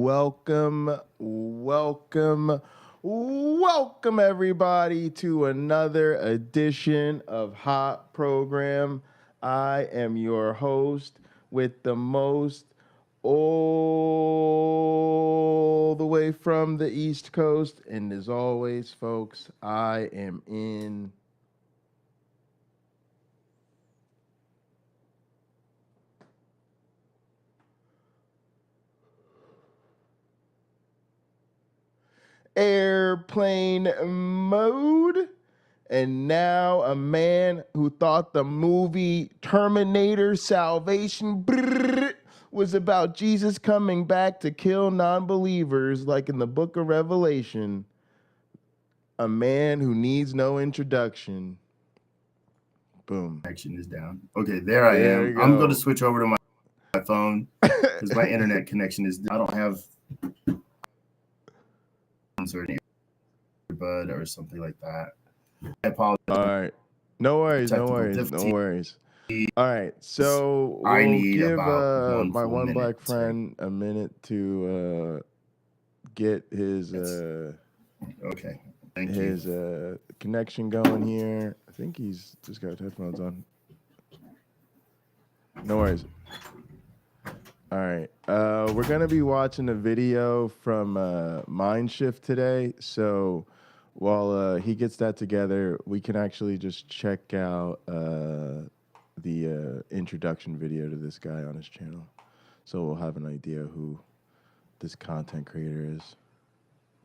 welcome everybody to another edition of Hot Program. I am your host with the most, all the way from the East Coast. And as always, folks, I am in airplane mode. And now a man who thought the movie Terminator Salvation was about Jesus coming back to kill non-believers like in the book of Revelation. A man who needs no introduction. Boom. Connection is down. Okay, there I am. I'm going to switch over to my phone because my internet connection is. I don't have bud or something like that. I apologize. All right. No worries. All right. So we'll give my one black friend a minute to get his okay. His connection going here. I think he's just got headphones on. No worries. All right. We're going to be watching a video from Mindshift today. So while he gets that together, we can actually just check out the introduction video to this guy on his channel. So we'll have an idea who this content creator is.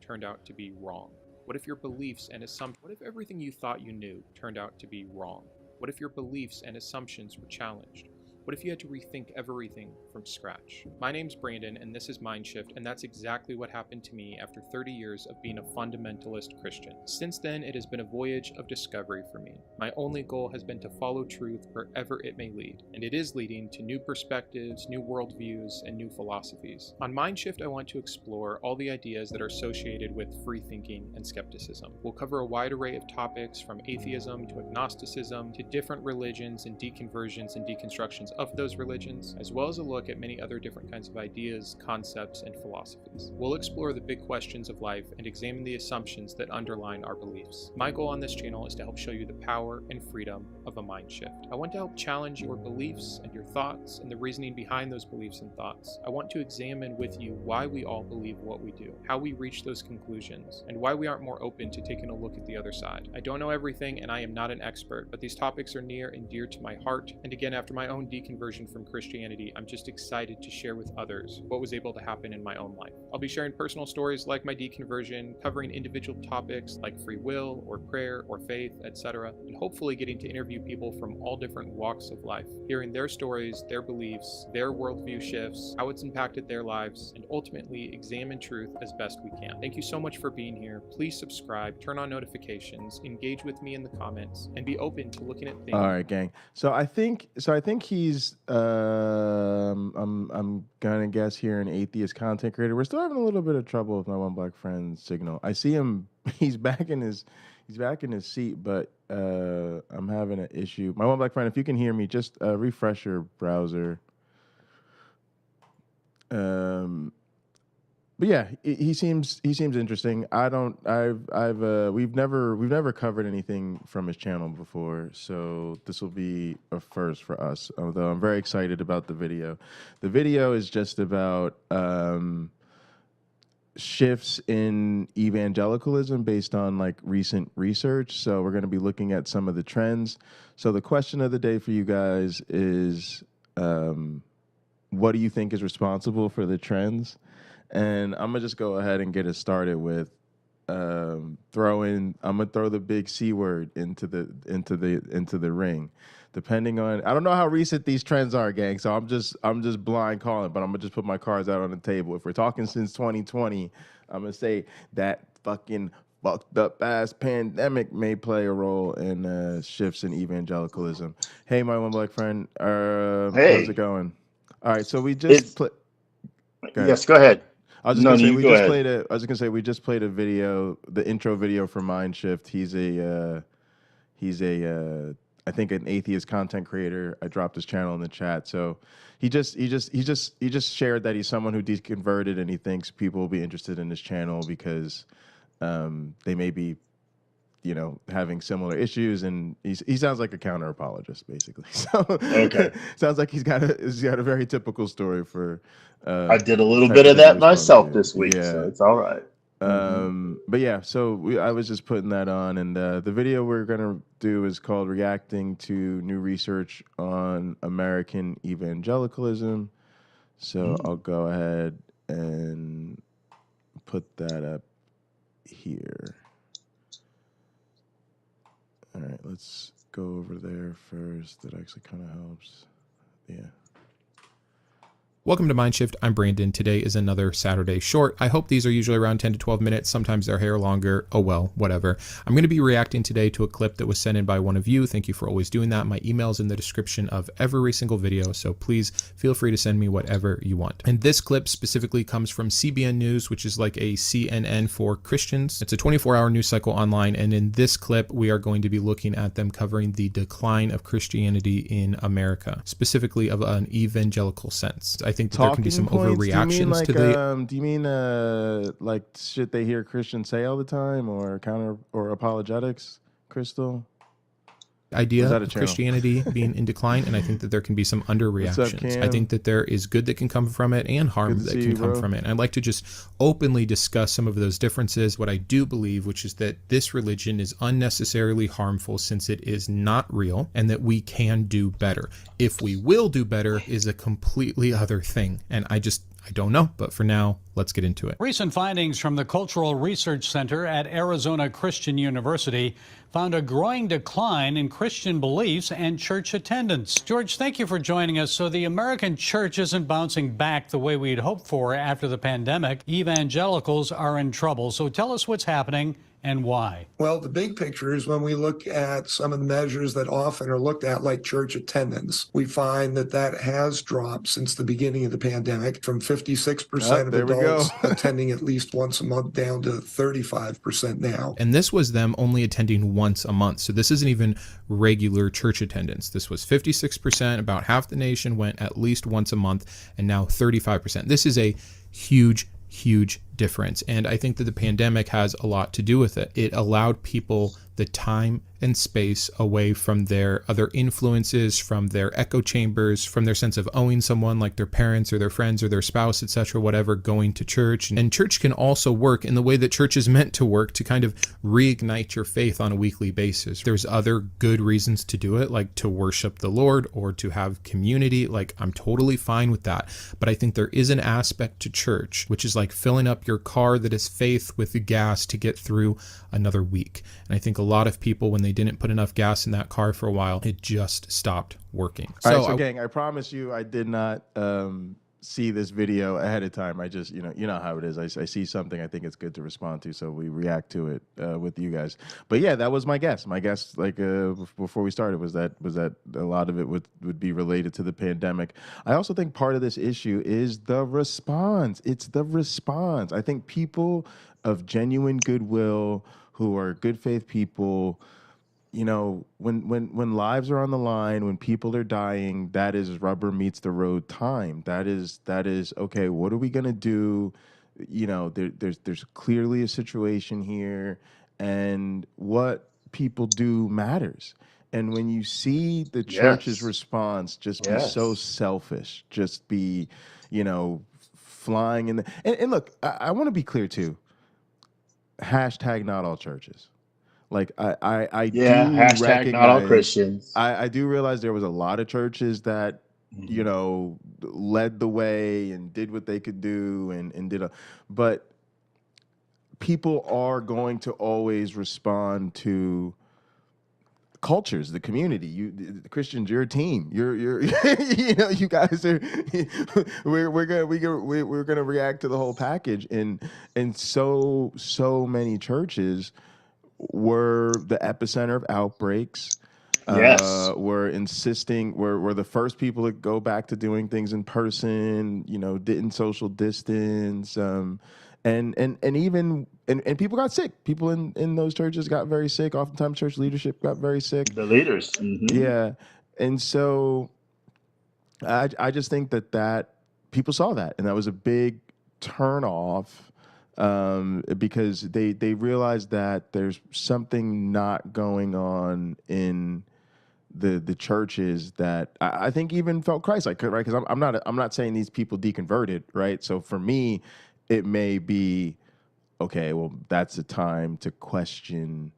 Turned out to be wrong. What if your beliefs and assumptions, what if everything you thought you knew turned out to be wrong? What if your beliefs and assumptions were challenged? What if you had to rethink everything from scratch? My name's Brandon, and this is Mindshift, and that's exactly what happened to me after 30 years of being a fundamentalist Christian. Since then, it has been a voyage of discovery for me. My only goal has been to follow truth wherever it may lead, and it is leading to new perspectives, new worldviews, and new philosophies. On Mindshift, I want to explore all the ideas that are associated with free thinking and skepticism. We'll cover a wide array of topics from atheism to agnosticism to different religions and deconversions and deconstructions of those religions, as well as a look at many other different kinds of ideas, concepts, and philosophies. We'll explore the big questions of life and examine the assumptions that underline our beliefs. My goal on this channel is to help show you the power and freedom of a mind shift. I want to help challenge your beliefs and your thoughts and the reasoning behind those beliefs and thoughts. I want to examine with you why we all believe what we do, how we reach those conclusions, and why we aren't more open to taking a look at the other side. I don't know everything and I am not an expert, but these topics are near and dear to my heart, and again, after my own deconversion from Christianity, I'm just excited to share with others what was able to happen in my own life. I'll be sharing personal stories like my deconversion, covering individual topics like free will or prayer or faith, etc., and hopefully getting to interview people from all different walks of life, hearing their stories, their beliefs, their worldview shifts, how it's impacted their lives, and ultimately examine truth as best we can. Thank you so much for being here. Please subscribe, turn on notifications, engage with me in the comments, and be open to looking at things. All right, gang. So I think he's I'm gonna guess here an atheist content creator. We're still having a little bit of trouble with my one black friend's signal. I see him, he's back in his seat, but I'm having an issue. My one black friend, if you can hear me, just refresh your browser. But yeah, he seems interesting. We've never covered anything from his channel before, so this will be a first for us. Although I'm very excited about the video. The video is just about shifts in evangelicalism based on like recent research. So we're going to be looking at some of the trends. So the question of the day for you guys is, what do you think is responsible for the trends? And I'm gonna just go ahead and get it started with I'm gonna throw the big C word into the ring. Depending on, I don't know how recent these trends are, gang. So I'm just blind calling, but I'm gonna just put my cards out on the table. If we're talking since 2020, I'm gonna say that fucking fucked up ass pandemic may play a role in shifts in evangelicalism. Hey, my one black friend, hey, how's it going? All right, so we just Yes, go ahead. I was just gonna say we just played a video, the intro video for Mindshift. He's a I think an atheist content creator. I dropped his channel in the chat. So he just shared that he's someone who deconverted, and he thinks people will be interested in his channel because they may be, having similar issues, and he sounds like a counter apologist, basically. So Okay. sounds like he's got a very typical story for. I did a little bit of that myself this week, so it's all right. But yeah, so I was just putting that on, and the video we're gonna do is called "Reacting to New Research on American Evangelicalism." So I'll go ahead and put that up here. All right, let's go over there first. That actually kind of helps. Yeah. Welcome to Mindshift. I'm Brandon. Today is another Saturday short. I hope these are usually around 10 to 12 minutes. Sometimes they're hair longer. Oh well, whatever. I'm going to be reacting today to a clip that was sent in by one of you. Thank you for always doing that. My email's in the description of every single video, so please feel free to send me whatever you want. And this clip specifically comes from CBN News, which is like a CNN for Christians. It's a 24-hour news cycle online, and in this clip, we are going to be looking at them covering the decline of Christianity in America, specifically of an evangelical sense. I think that there can be some overreactions to the. Do you mean like shit they hear Christians say all the time, or counter or apologetics, Crystal? Idea of Christianity being in decline, and I think that there can be some underreactions. I think that there is good that can come from it and harm that can come from it. And I'd like to just openly discuss some of those differences. What I do believe, which is that this religion is unnecessarily harmful since it is not real, and that we can do better. If we will do better is a completely other thing. And I don't know, but for now, let's get into it. Recent findings from the Cultural Research Center at Arizona Christian University found a growing decline in Christian beliefs and church attendance. George, thank you for joining us. So the American church isn't bouncing back the way we'd hoped for after the pandemic. Evangelicals are in trouble. So tell us what's happening and why. Well, the big picture is when we look at some of the measures that often are looked at, like church attendance, we find that that has dropped since the beginning of the pandemic from 56% of adults attending at least once a month down to 35% now. And this was them only attending once a month. So this isn't even regular church attendance. This was 56%, about half the nation went at least once a month, and now 35%. This is a huge difference. And I think that the pandemic has a lot to do with it. It allowed people the time and space away from their other influences, from their echo chambers, from their sense of owing someone like their parents or their friends or their spouse, etc., whatever, going to church. And church can also work in the way that church is meant to work, to kind of reignite your faith on a weekly basis. There's other good reasons to do it, like to worship the Lord or to have community. Like, I'm totally fine with that. But I think there is an aspect to church, which is like filling up your car that is faith with the gas to get through another week. And I think a lot of people, when they didn't put enough gas in that car for a while, it just stopped working. So gang, I promise you I did not see this video ahead of time. I just, you know how it is. I see something I think it's good to respond to, so we react to it with you guys. But yeah, that was my guess. My guess, like before we started, was that a lot of it would be related to the pandemic. I also think part of this issue is the response. It's the response. I think people of genuine goodwill, who are good faith people, when lives are on the line, when people are dying, that is rubber meets the road time. That is okay. What are we gonna do? There's clearly a situation here, and what people do matters. And when you see the church's response just be so selfish, just be, flying in the and look, I want to be clear too. Hashtag not all churches. Like I do hashtag not all Christians. I do realize there was a lot of churches that led the way and did what they could do and did but people are going to always respond to cultures, the community. The Christians, you're a team. You're you guys are. we're gonna react to the whole package, and so many churches were the epicenter of outbreaks. Were insisting. Were the first people to go back to doing things in person. Didn't social distance. And even and people got sick. People in those churches got very sick. Oftentimes church leadership got very sick. The leaders. Mm-hmm. Yeah. And so I just think that people saw that, and that was a big turn off, because they realized that there's something not going on in the churches that I think even felt Christ-like, right? Because I'm not saying these people deconverted, right? So for me, it may be, okay, well, that's a time to question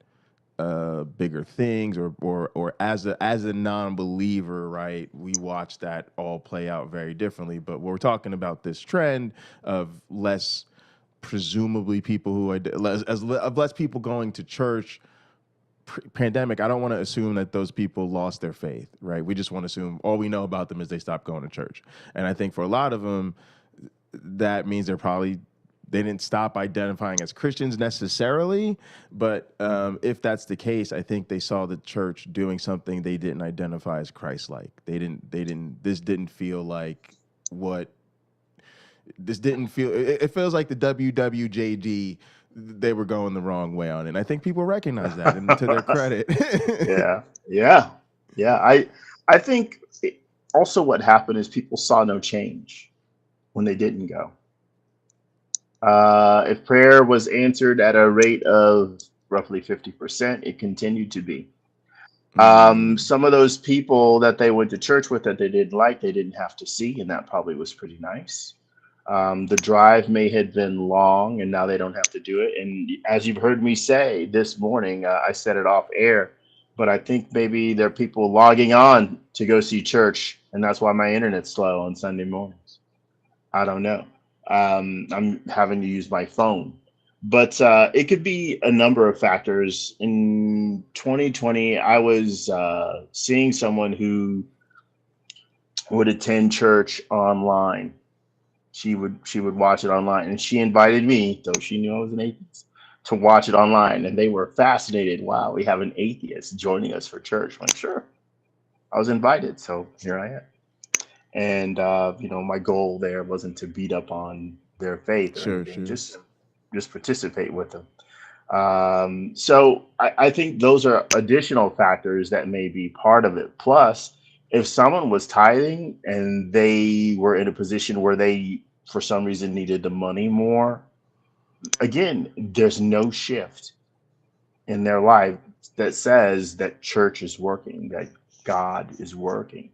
bigger things, or as a non-believer, right? We watch that all play out very differently. But we're talking about this trend of less, presumably people who are less people going to church. Pandemic, I don't want to assume that those people lost their faith, right? We just want to assume all we know about them is they stopped going to church. And I think for a lot of them, that means they didn't stop identifying as Christians necessarily, but if that's the case, I think they saw the church doing something they didn't identify as Christ-like. This didn't feel like what, this didn't feel, it feels like the WWJD, they were going the wrong way on it. And I think people recognize that, and to their credit. Yeah. I think also what happened is people saw no change when they didn't go. If prayer was answered at a rate of roughly 50%, it continued to be. Some of those people that they went to church with that they didn't like, they didn't have to see, and that probably was pretty nice. The drive may have been long, and now they don't have to do it. And as you've heard me say this morning, I said it off air, but I think maybe there are people logging on to go see church, and that's why my internet's slow on Sunday mornings. I don't know. I'm having to use my phone, but it could be a number of factors. In 2020, I was seeing someone who would attend church online. She would watch it online, and she invited me, though she knew I was an atheist, to watch it online, and they were fascinated. Wow, we have an atheist joining us for church. I'm like, sure. I was invited, so here I am. And my goal there wasn't to beat up on their faith or anything, just participate with them. So I think those are additional factors that may be part of it. Plus, if someone was tithing and they were in a position where they, for some reason, needed the money more, again, there's no shift in their life that says that church is working, that God is working.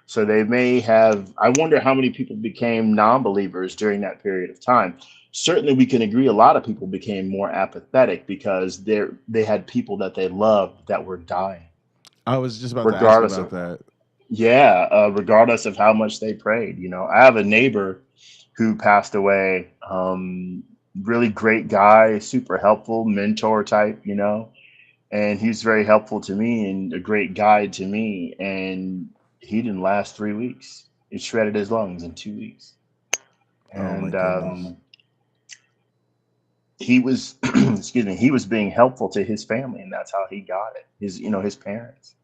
So they may have, I wonder how many people became non-believers during that period of time. Certainly we can agree a lot of people became more apathetic because they had people that they loved that were dying. I was just about to ask about that. Yeah, regardless of how much they prayed. I have a neighbor who passed away, really great guy, super helpful, mentor type, and he's very helpful to me and a great guide to me. And he didn't last 3 weeks. It shredded his lungs in 2 weeks. And he was, he was being helpful to his family, and that's how he got it. His parents.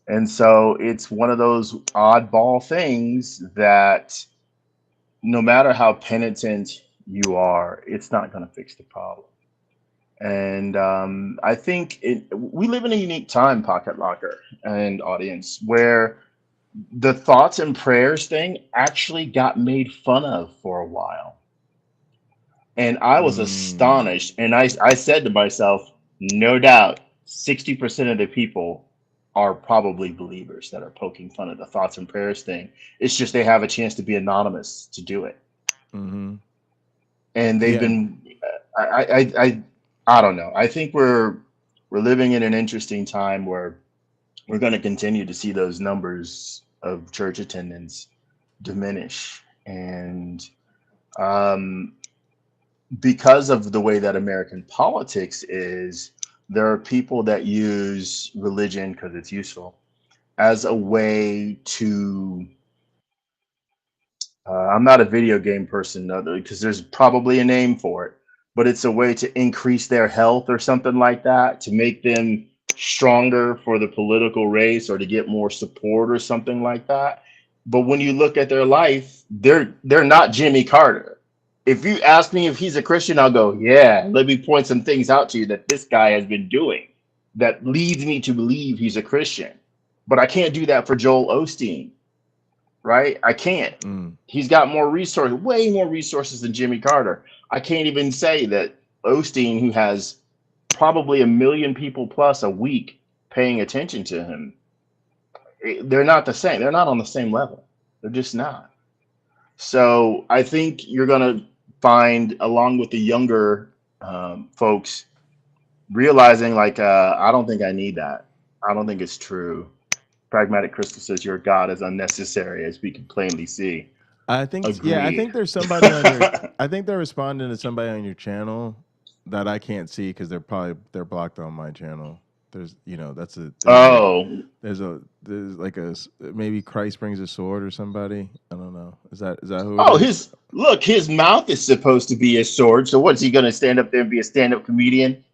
And so it's one of those oddball things that no matter how penitent you are, it's not going to fix the problem. And I think we live in a unique time, Pocket Locker and audience, where the thoughts and prayers thing actually got made fun of for a while. And I was astonished. And I said to myself, no doubt, 60% of the people are probably believers that are poking fun at the thoughts and prayers thing. It's just they have a chance to be anonymous to do it. Mm-hmm. And they've been, I don't know. I think we're living in an interesting time where we're going to continue to see those numbers of church attendance diminish. And because of the way that American politics is, there are people that use religion, because it's useful, as a way to, I'm not a video game person, because there's probably a name for it, but it's a way to increase their health or something like that, to make them stronger for the political race or to get more support or something like that. But when you look at their life, they're not Jimmy Carter. If you ask me if he's a Christian, I'll go, yeah, let me point some things out to you that this guy has been doing that leads me to believe he's a Christian. But I can't do that for Joel Osteen, right? I can't. He's got more resources, way more resources than Jimmy Carter. I can't even say that Osteen, who has probably 1 million people plus a week paying attention to him, they're not the same. They're not on the same level. They're just not. So I think you're going to find, along with the younger folks, realizing like, I don't think I need that. I don't think it's true. Pragmatic Crystal says your God is unnecessary, as we can plainly see. I think, Agreed. yeah, I think there's somebody on your, I think they're responding to somebody on your channel that I can't see because they're blocked on my channel. There's, you know, that's a, there's like a, maybe Christ brings a sword or somebody. I don't know. Is that who? Oh, his mouth is supposed to be a sword. So what's he going to stand up there and be a stand-up comedian,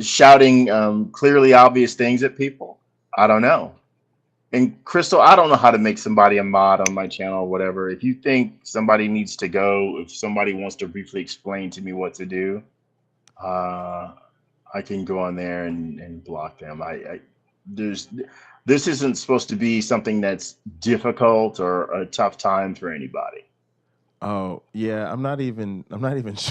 shouting clearly obvious things at people? I don't know. And Crystal, I don't know how to make somebody a mod on my channel or whatever. If you think somebody needs to go, if somebody wants to briefly explain to me what to do, I can go on there and block them. This isn't supposed to be something that's difficult or a tough time for anybody. Oh yeah, I'm not even sure.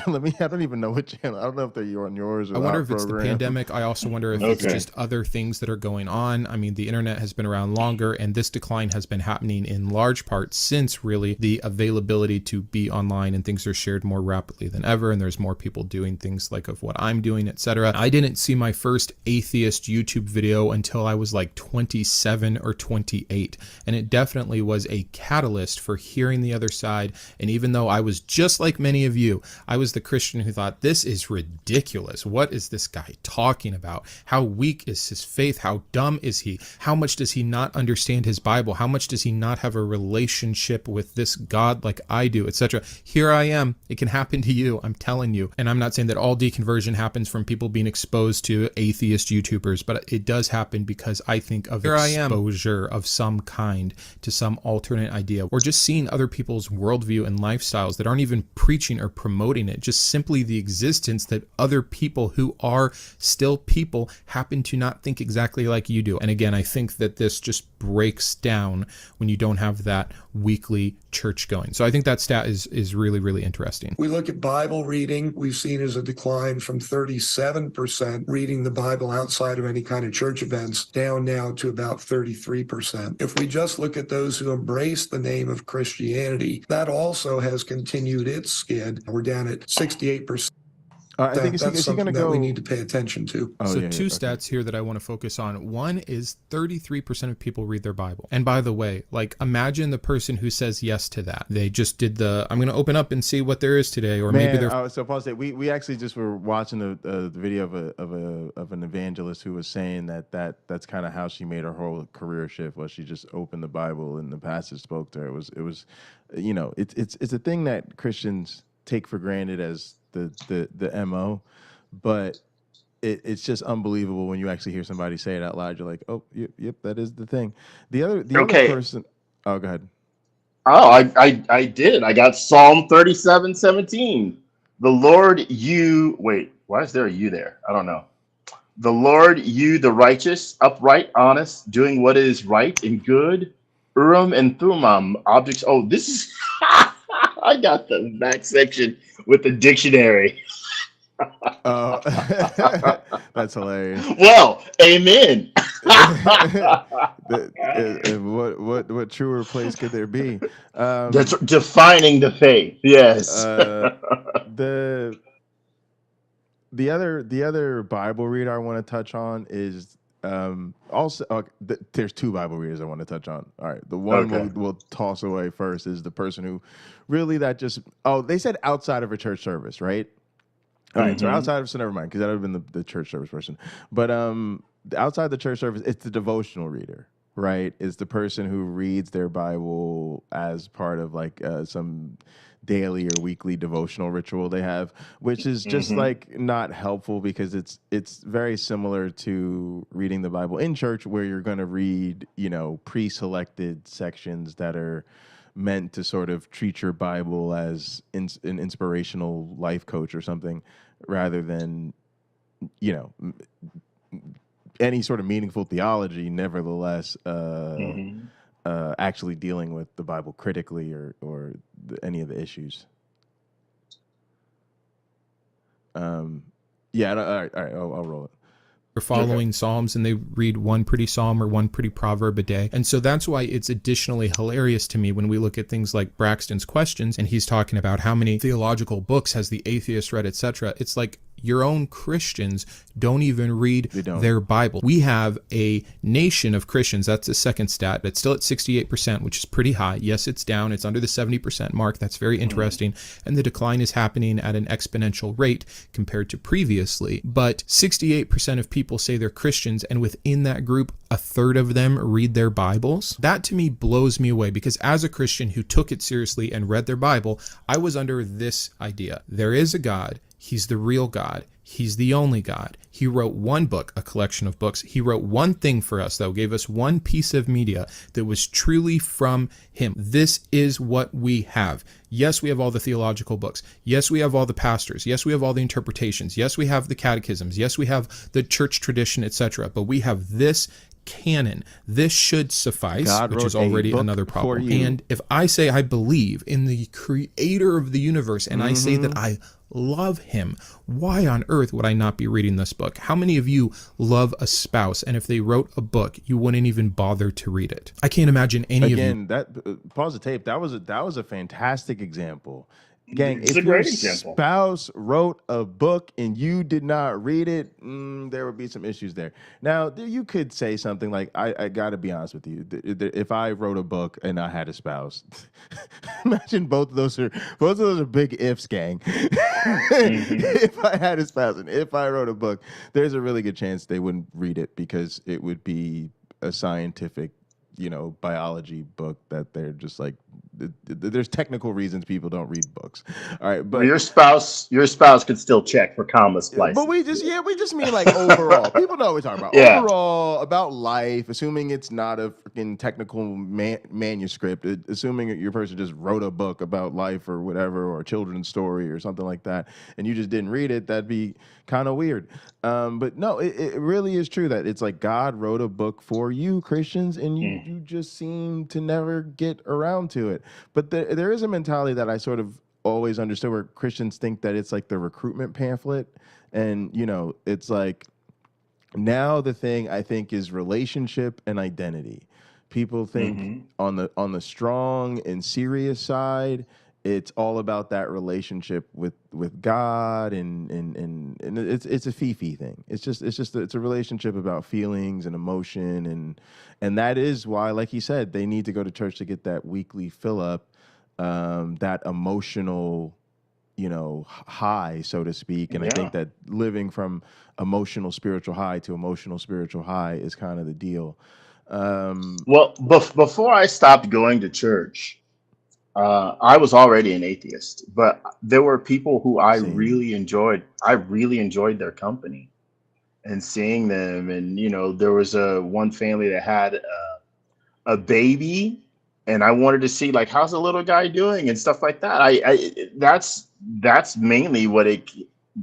I don't even know what channel. I don't know if they're on yours or I wonder if our it's the program. pandemic. I also wonder if it's just other things that are going on. I mean, the internet has been around longer, and this decline has been happening in large part since really the availability to be online, and things are shared more rapidly than ever, and there's more people doing things like of what I'm doing, etc. I didn't see my first atheist YouTube video until I was like 27 or 28, and it definitely was a catalyst for hearing the other side. And even though I was just like many of you, I was the Christian who thought, this is ridiculous. What is this guy talking about? How weak is his faith? How dumb is he? How much does he not understand his Bible? How much does he not have a relationship with this God like I do, etc.? Here I am. It can happen to you. I'm telling you. And I'm not saying that all deconversion happens from people being exposed to atheist YouTubers, but it does happen because I think of exposure of some kind to some alternate idea, or just seeing other people's worldview and lifestyles that aren't even preaching or promoting it, just simply the existence that other people who are still people happen to not think exactly like you do. And again, I think that this just breaks down when you don't have that weekly church going. So I think that stat is really, really interesting. We look at Bible reading, we've seen as a decline from 37% reading the Bible outside of any kind of church events down now to about 33%. If we just look at those who embrace the name of Christianity, that also has continued its skid. We're down at 68%. I think that's something that we need to pay attention to. Two stats here that I want to focus on. One is 33% of people read their Bible. And by the way, like, imagine the person who says yes to that. They just did I'm going to open up and see what there is today, or maybe they're. So pause it. We actually just were watching the video of an evangelist who was saying that's kind of how she made her whole career shift. Was she just opened the Bible and the pastor spoke to her. It was, you know, it's a thing that Christians take for granted as the MO, but it's just unbelievable when you actually hear somebody say it out loud. You're like, oh, yep, that is the thing. The other person. Oh, go ahead. Oh, I did. I got Psalm 37:17. The Lord, wait, why is there a you there? I don't know. The Lord, you, the righteous, upright, honest, doing what is right and good. Urim and Thummim, objects. Oh, this is. I got the back section with the dictionary. Oh, that's hilarious. Well, amen. What truer place could there be? That's defining the faith. Yes. The other Bible reader I want to touch on is there's two Bible readers I want to touch on. All right, the one we'll toss away first is the person who really they said outside of a church service, right? All right, so outside of, so never mind, because that would have been the church service person. But outside the church service, it's the devotional reader, right? It's the person who reads their Bible as part of like some daily or weekly devotional ritual they have, which is just like not helpful because it's very similar to reading the Bible in church, where you're going to read, you know, pre-selected sections that are meant to sort of treat your Bible as an inspirational life coach or something, rather than, you know, any sort of meaningful theology. Nevertheless, actually dealing with the Bible critically or any of the issues. Yeah, all right, I'll roll it. They're following Psalms, and they read one pretty Psalm or one pretty proverb a day. And so that's why it's additionally hilarious to me when we look at things like Braxton's questions, and he's talking about how many theological books has the atheist read, etc. It's like, your own Christians don't even read their Bible. We have a nation of Christians. That's the second stat. It's still at 68%, which is pretty high. Yes, it's down. It's under the 70% mark. That's very interesting. And the decline is happening at an exponential rate compared to previously. But 68% of people say they're Christians, and within that group, a third of them read their Bibles. That to me blows me away, because as a Christian who took it seriously and read their Bible, I was under this idea. There is a God. He's the real God. He's the only God. He wrote one book, a collection of books. He wrote one thing for us, though, gave us one piece of media that was truly from him. This is what we have. Yes, we have all the theological books. Yes, we have all the pastors. Yes, we have all the interpretations. Yes, we have the catechisms. Yes, we have the church tradition, etc. But we have this canon. This should suffice, which is already another problem. And if I say I believe in the creator of the universe, and I say that I love him, why on earth would I not be reading this book? How many of you love a spouse, and if they wrote a book, you wouldn't even bother to read it? I can't imagine any of you. That pause the tape. That was a fantastic example. Gang, if your spouse wrote a book and you did not read it, there would be some issues there. Now, you could say something like, I got to be honest with you. If I wrote a book and I had a spouse, imagine both of those are big ifs, gang. If I had a spouse and if I wrote a book, there's a really good chance they wouldn't read it, because it would be a scientific, biology book that they're just like, there's technical reasons people don't read books. All right, but your spouse could still check for comma splicing. But we just mean like overall. People know what we're talking about. Yeah. Overall, about life, assuming it's not a freaking technical manuscript, assuming your person just wrote a book about life or whatever, or a children's story or something like that, and you just didn't read it, that'd be kind of weird. But no, it really is true that it's like God wrote a book for you, Christians, and you just seem to never get around to it. But there is a mentality that I sort of always understood, where Christians think that it's like the recruitment pamphlet. And, it's like, now the thing I think is relationship and identity. People think on the strong and serious side, it's all about that relationship with God, and it's a fee thing. It's a relationship about feelings and emotion, and that is why, like he said, they need to go to church to get that weekly fill up, that emotional, high, so to speak. And I think that living from emotional spiritual high to emotional spiritual high is kind of the deal. Well, before I stopped going to church, I was already an atheist, but there were people who I really enjoyed. I really enjoyed their company and seeing them. And, there was one family that had a baby, and I wanted to see, like, how's the little guy doing and stuff like that. That's mainly what it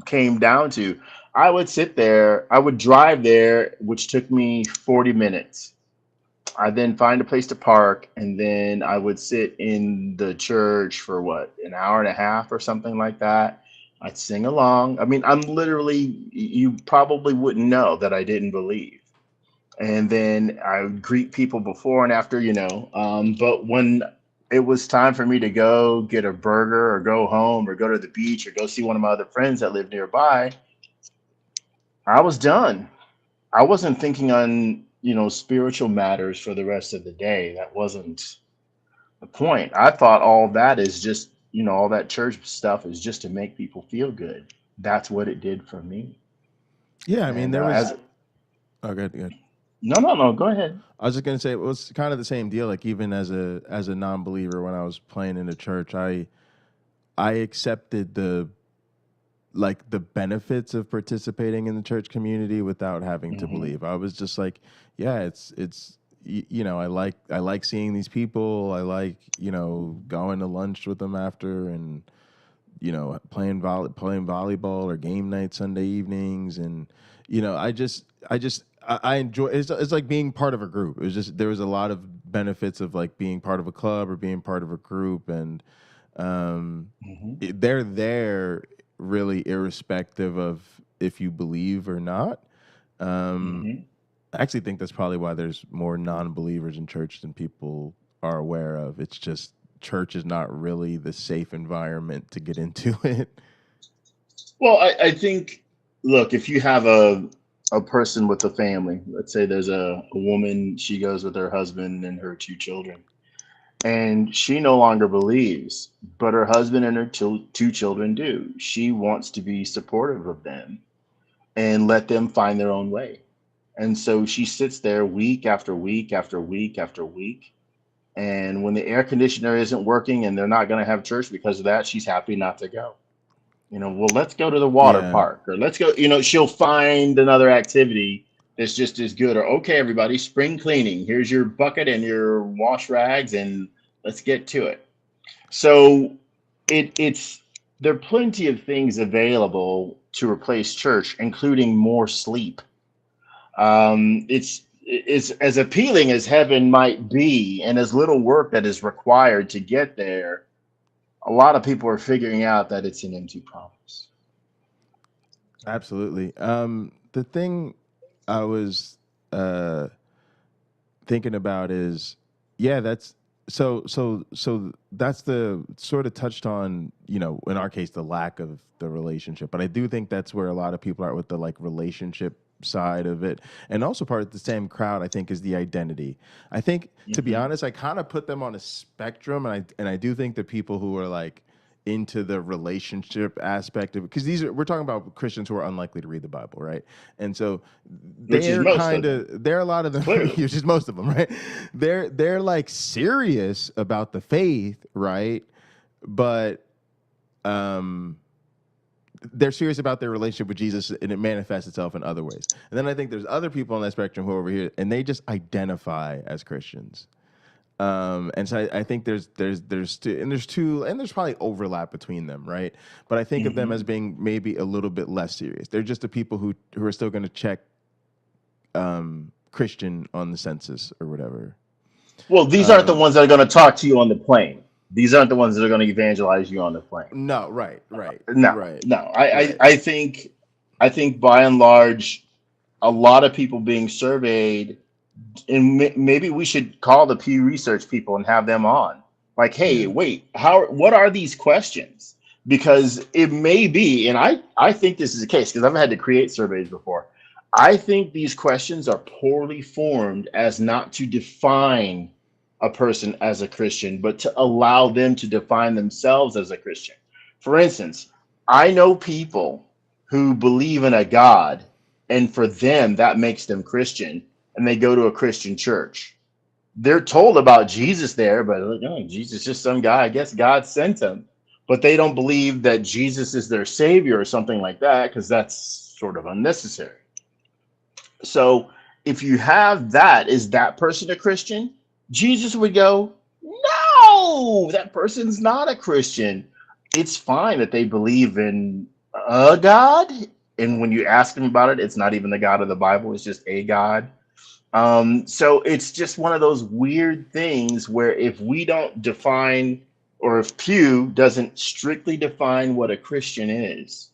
came down to. I would sit there, I would drive there, which took me 40 minutes. I then find a place to park, and then I would sit in the church for an hour and a half or something like that. I'd sing along. I mean, I'm literally, you probably wouldn't know that I didn't believe. And then I would greet people before and after, but when it was time for me to go get a burger or go home or go to the beach or go see one of my other friends that lived nearby, I was done. I wasn't thinking on, spiritual matters for the rest of the day. That wasn't the point. I thought all that is just, all that church stuff is just to make people feel good. That's what it did for me. Yeah, I mean, there was... Oh, good. No, go ahead. I was just going to say, it was kind of the same deal. Like, even as a non-believer, when I was playing in the church, I accepted the benefits of participating in the church community without having to believe. I was just like, yeah, it's you know, I like seeing these people. I like, you know, going to lunch with them after, and you know, playing volleyball or game night Sunday evenings, and you know, I enjoy. It's like being part of a group. It was just, there was a lot of benefits of like being part of a club or being part of a group, and they're there really irrespective of if you believe or not. I actually think that's probably why there's more non-believers in church than people are aware of. It's just church is not really the safe environment to get into it. Well, I think, look, if you have a person with a family, let's say there's a woman, she goes with her husband and her 2 children, and she no longer believes, but her husband and her 2 children do. She wants to be supportive of them and let them find their own way. And so she sits there week after week after week after week. And when the air conditioner isn't working and they're not going to have church because of that, she's happy not to go. You know, well, let's go to the water park, or let's go, you know, she'll find another activity that's just as good. Or, okay, everybody, spring cleaning. Here's your bucket and your wash rags, and let's get to it. So there are plenty of things available to replace church, including more sleep. It's as appealing as heaven might be, and as little work that is required to get there, a lot of people are figuring out that it's an empty promise. Absolutely. The thing I was thinking about is, yeah, that's so that's the sort of touched on, you know, in our case, the lack of the relationship. But I do think that's where a lot of people are with the like relationship side of it, and also part of the same crowd, I think, is the identity. I think, to be honest, I kind of put them on a spectrum, and I do think the people who are like into the relationship aspect of it, because we're talking about Christians who are unlikely to read the Bible, right? And so they're a lot of them, which is most of them, right? They're like serious about the faith, right? But they're serious about their relationship with Jesus, and it manifests itself in other ways. And then I think there's other people on that spectrum who are over here, and they just identify as Christians. And so I think there's probably overlap between them, right? But I think of them as being maybe a little bit less serious. They're just the people who are still going to check Christian on the census or whatever. Well, these aren't the ones that are going to talk to you on the plane. These aren't the ones that are going to evangelize you on the plane. No, right. No. I think by and large, a lot of people being surveyed, and maybe we should call the Pew Research people and have them on. Like, hey, wait, what are these questions? Because it may be, and I think this is the case because I've had to create surveys before. I think these questions are poorly formed as not to define a person as a Christian, but to allow them to define themselves as a Christian. For instance, I know people who believe in a God, and for them, that makes them Christian, and they go to a Christian church. They're told about Jesus there, but Jesus is just some guy. I guess God sent him. But they don't believe that Jesus is their savior or something like that, because that's sort of unnecessary. So if you have that, is that person a Christian? Jesus would go, no, that person's not a Christian. It's fine that they believe in a God. And when you ask them about it, it's not even the God of the Bible. It's just a God. So it's just one of those weird things where if we don't define, or if Pew doesn't strictly define what a Christian is,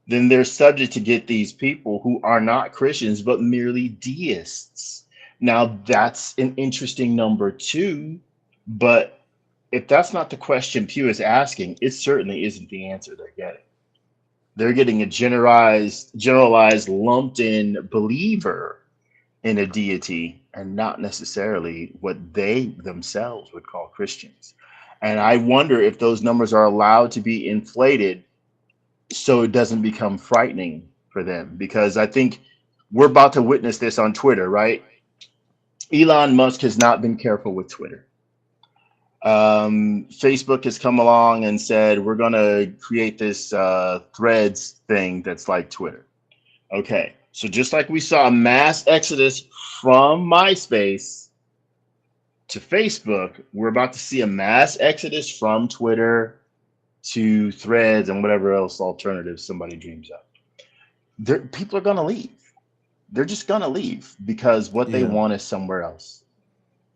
then they're subject to get these people who are not Christians, but merely deists. Now, that's an interesting number too, but if that's not the question Pew is asking, it certainly isn't the answer they're getting. They're getting a generalized, lumped-in believer in a deity, and not necessarily what they themselves would call Christians. And I wonder if those numbers are allowed to be inflated so it doesn't become frightening for them, because I think we're about to witness this on Twitter, right? Elon Musk has not been careful with Twitter. Facebook has come along and said, we're going to create this Threads thing that's like Twitter. Okay, So just like we saw a mass exodus from MySpace to Facebook, we're about to see a mass exodus from Twitter to Threads and whatever else alternatives somebody dreams of. People are going to leave. They're just going to leave because what they want is somewhere else.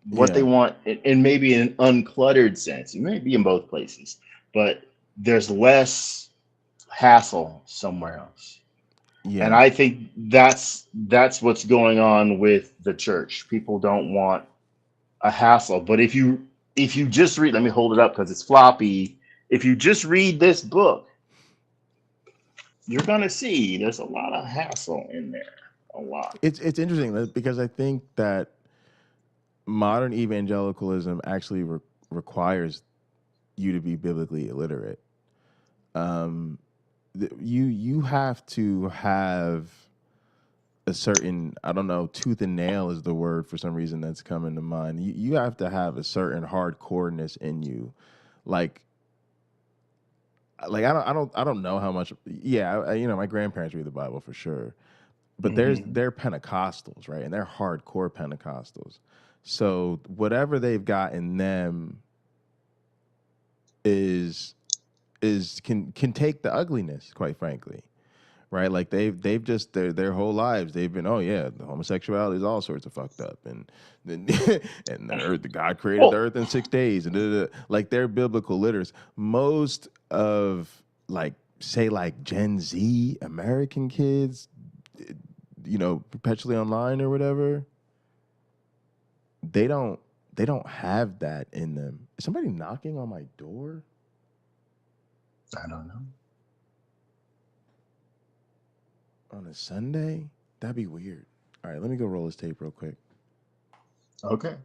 What they want, and maybe in an uncluttered sense, it may be in both places, but there's less hassle somewhere else. Yeah. And I think that's what's going on with the church. People don't want a hassle. But if you just read, let me hold it up because it's floppy. If you just read this book, you're gonna see there's a lot of hassle in there. A lot. It's interesting because I think that modern evangelicalism actually requires you to be biblically illiterate. You have to have a certain, I don't know, tooth and nail is the word for some reason that's coming to mind. You have to have a certain hardcoreness in you, like I don't know how much. Yeah, my grandparents read the Bible for sure, but they're Pentecostals, right? And they're hardcore Pentecostals. So whatever they've got in them can take the ugliness, quite frankly, right? Like they've just their whole lives they've been, the homosexuality is all sorts of fucked up, and and the earth, God created the earth in 6 days, and like they're biblical literates. Most of say Gen Z American kids, perpetually online or whatever, they don't have that in them. Is somebody knocking on my door? I don't know. On a Sunday? That'd be weird. All right, let me go roll this tape real quick. Okay.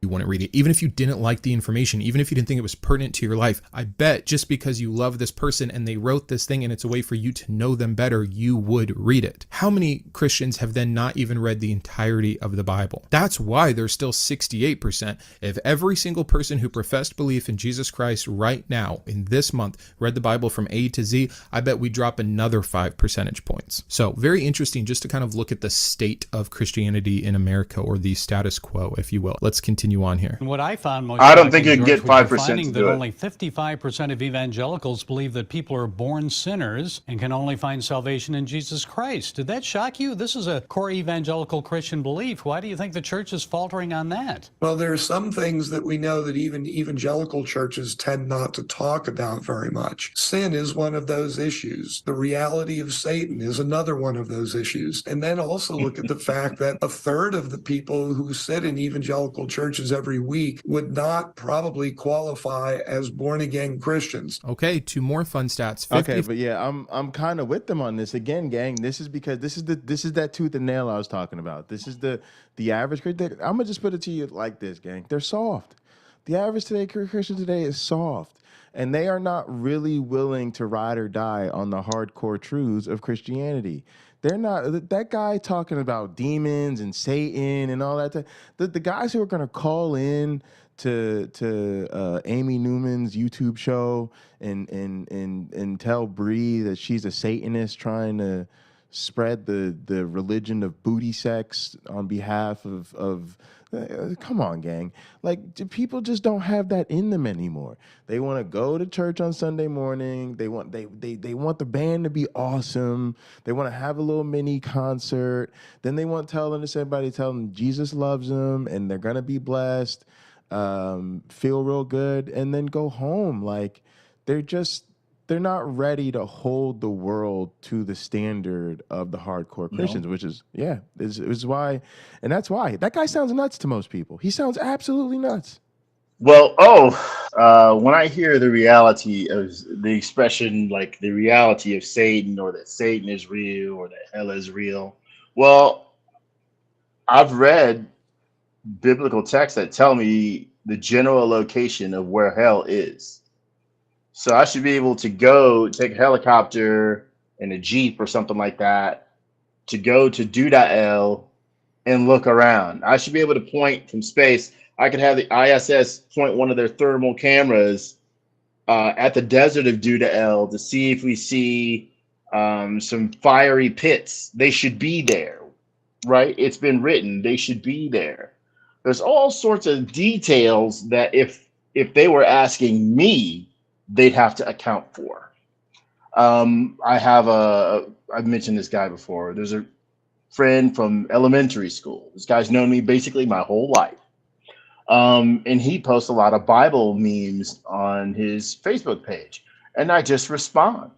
You want to read it, even if you didn't like the information, even if you didn't think it was pertinent to your life. I bet just because you love this person and they wrote this thing and it's a way for you to know them better, you would read it. How many Christians have then not even read the entirety of the Bible? That's why there's still 68%. If every single person who professed belief in Jesus Christ right now in this month read the Bible from A to Z, I bet we drop another 5 percentage points. So very interesting just to kind of look at the state of Christianity in America, or the status quo, if you will. Let's continue on here. What I found most I don't think you can George, get 5% to that do it. only 55% of evangelicals believe that people are born sinners and can only find salvation in Jesus Christ. Did that shock you? This is a core evangelical Christian belief. Why do you think the church is faltering on that? Well, there are some things that we know that even evangelical churches tend not to talk about very much. Sin is one of those issues. The reality of Satan is another one of those issues. And then also look at the fact that a third of the people who sit in evangelical churches every week would not probably qualify as born-again Christians. Okay, 2 more fun stats. 50. Okay, but yeah, I'm kind of with them on this again, gang. This is because this is that tooth and nail I was talking about. This is the average Christian. I'm gonna just put it to you like this, gang. They're soft. The average Christian today is soft, and they are not really willing to ride or die on the hardcore truths of Christianity. They're not, that guy talking about demons and Satan and all that. The guys who are going to call in to Amy Newman's YouTube show and tell Bree that she's a Satanist trying to spread the religion of booty sex on behalf of come on, gang. Like, people just don't have that in them anymore. They want to go to church on Sunday morning. They want the band to be awesome. They want to have a little mini concert. Then they want everybody tell them Jesus loves them and they're gonna be blessed, feel real good, and then go home. Like, they're not ready to hold the world to the standard of the hardcore Christians, which is why, and that's why that guy sounds nuts to most people. He sounds absolutely nuts. Well, when I hear the reality of the expression, like the reality of Satan, or that Satan is real, or that hell is real, well, I've read biblical texts that tell me the general location of where hell is. So I should be able to go take a helicopter and a Jeep or something like that to go to Do.L and look around. I should be able to point from space. I could have the ISS point one of their thermal cameras at the desert of Do.L to see if we see some fiery pits. They should be there, right? It's been written. They should be there. There's all sorts of details that if they were asking me, they'd have to account for. I've mentioned this guy before. There's a friend from elementary school. This guy's known me basically my whole life. And he posts a lot of Bible memes on his Facebook page, and I just respond.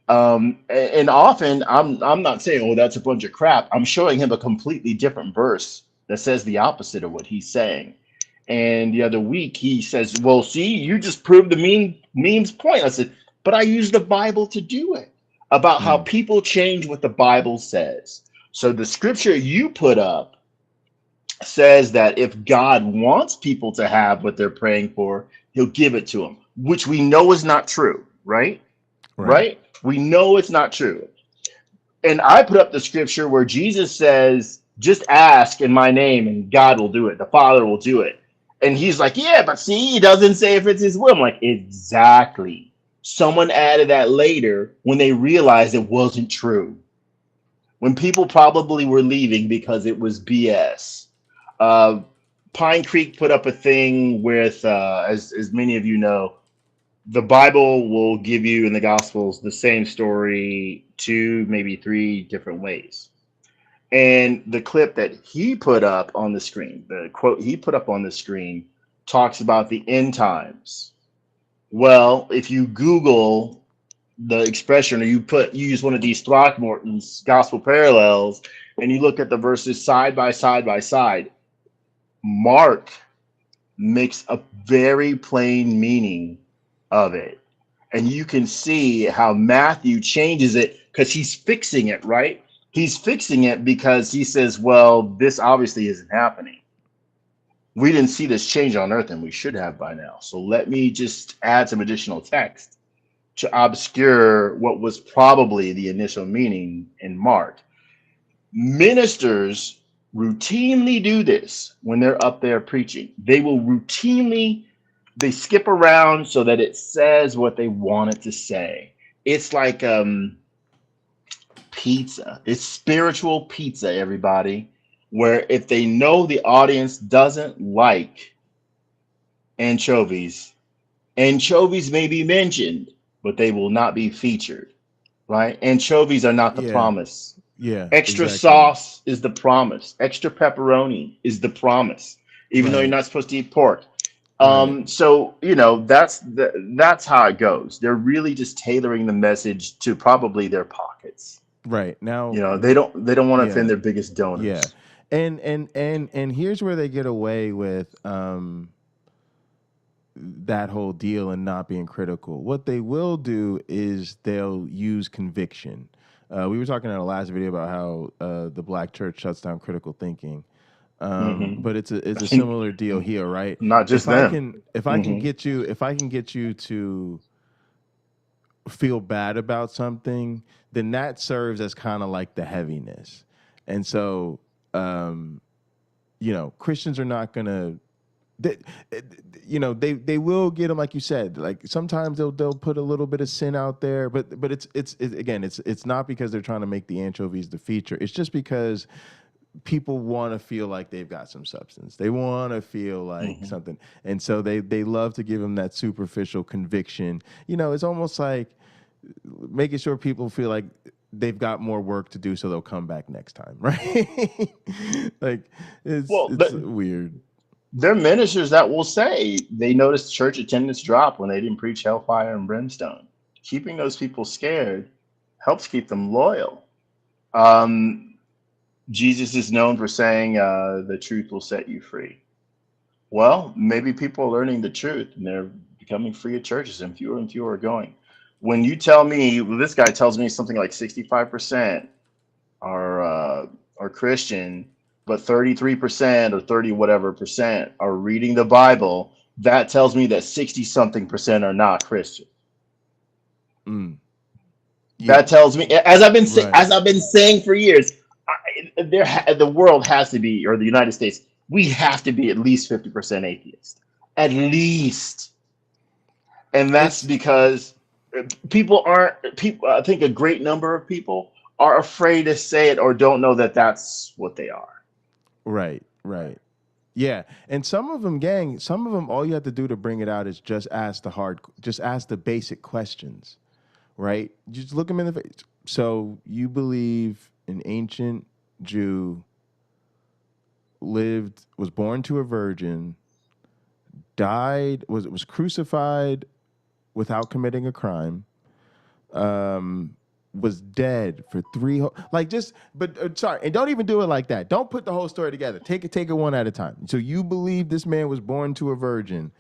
And often I'm not saying, oh, that's a bunch of crap. I'm showing him a completely different verse that says the opposite of what he's saying. And the other week he says, well, see, you just proved the meme's point. I said, but I use the Bible to do it, about how people change what the Bible says. So the scripture you put up says that if God wants people to have what they're praying for, he'll give it to them, which we know is not true, right? Right? We know it's not true. And I put up the scripture where Jesus says, just ask in my name and God will do it. The Father will do it. And he's like, yeah, but see, he doesn't say if it's his will. I'm like, exactly. Someone added that later when they realized it wasn't true. When people probably were leaving because it was BS. Pine Creek put up a thing with, as many of you know, the Bible will give you in the Gospels the same story 2, maybe 3 different ways. And the clip that he put up on the screen, the quote he put up on the screen, talks about the end times. Well, if you Google the expression, or you use one of these Throckmorton's gospel parallels, and you look at the verses side by side, Mark makes a very plain meaning of it. And you can see how Matthew changes it because he's fixing it, right? He's fixing it because he says, well, this obviously isn't happening. We didn't see this change on earth, and we should have by now. So let me just add some additional text to obscure what was probably the initial meaning in Mark. Ministers routinely do this when they're up there preaching. They will routinely, they skip around so that it says what they want it to say. It's like pizza. It's spiritual pizza, everybody, where if they know the audience doesn't like anchovies may be mentioned, but they will not be featured, right? Anchovies are not the promise. Yeah. Extra sauce is the promise. Extra pepperoni is the promise, even though you're not supposed to eat pork. So, you know, that's how it goes. They're really just tailoring the message to probably their pockets. Right. Now, you know, they don't want to offend their biggest donors. Yeah. And here's where they get away with that whole deal and not being critical. What they will do is they'll use conviction. We were talking in our last video about how the black church shuts down critical thinking. But it's a similar deal here, right? Not just them. If I can get you to feel bad about something, then that serves as kind of like the heaviness. And so, you know, Christians are not gonna, they will get them, like you said. Like sometimes they'll put a little bit of sin out there, but it's not because they're trying to make the anchovies the feature. It's just because people want to feel like they've got some substance. They want to feel like something. And so they love to give them that superficial conviction. You know, it's almost like making sure people feel like they've got more work to do so they'll come back next time, right? Like, it's weird. There are ministers that will say they noticed church attendance drop when they didn't preach hellfire and brimstone. Keeping those people scared helps keep them loyal. Jesus is known for saying the truth will set you free. Well, maybe people are learning the truth and they're becoming free of churches, and fewer are going. When you tell me, this guy tells me something like 65% are Christian, but 33% or 30 whatever percent are reading the Bible, that tells me that 60-something% are not Christian. Yeah. That tells me, as I've been saying for years, the world has to be, or the United States, we have to be at least 50% atheist, at least. And that's because I think a great number of people are afraid to say it or don't know that that's what they are. Right. Yeah, and some of them, gang, some of them, all you have to do to bring it out is just ask the basic questions, right? Just look them in the face. So you believe an ancient Jew was born to a virgin, was crucified without committing a crime, was dead for sorry, and don't even do it like that. Don't put the whole story together. Take it one at a time. So you believe this man was born to a virgin,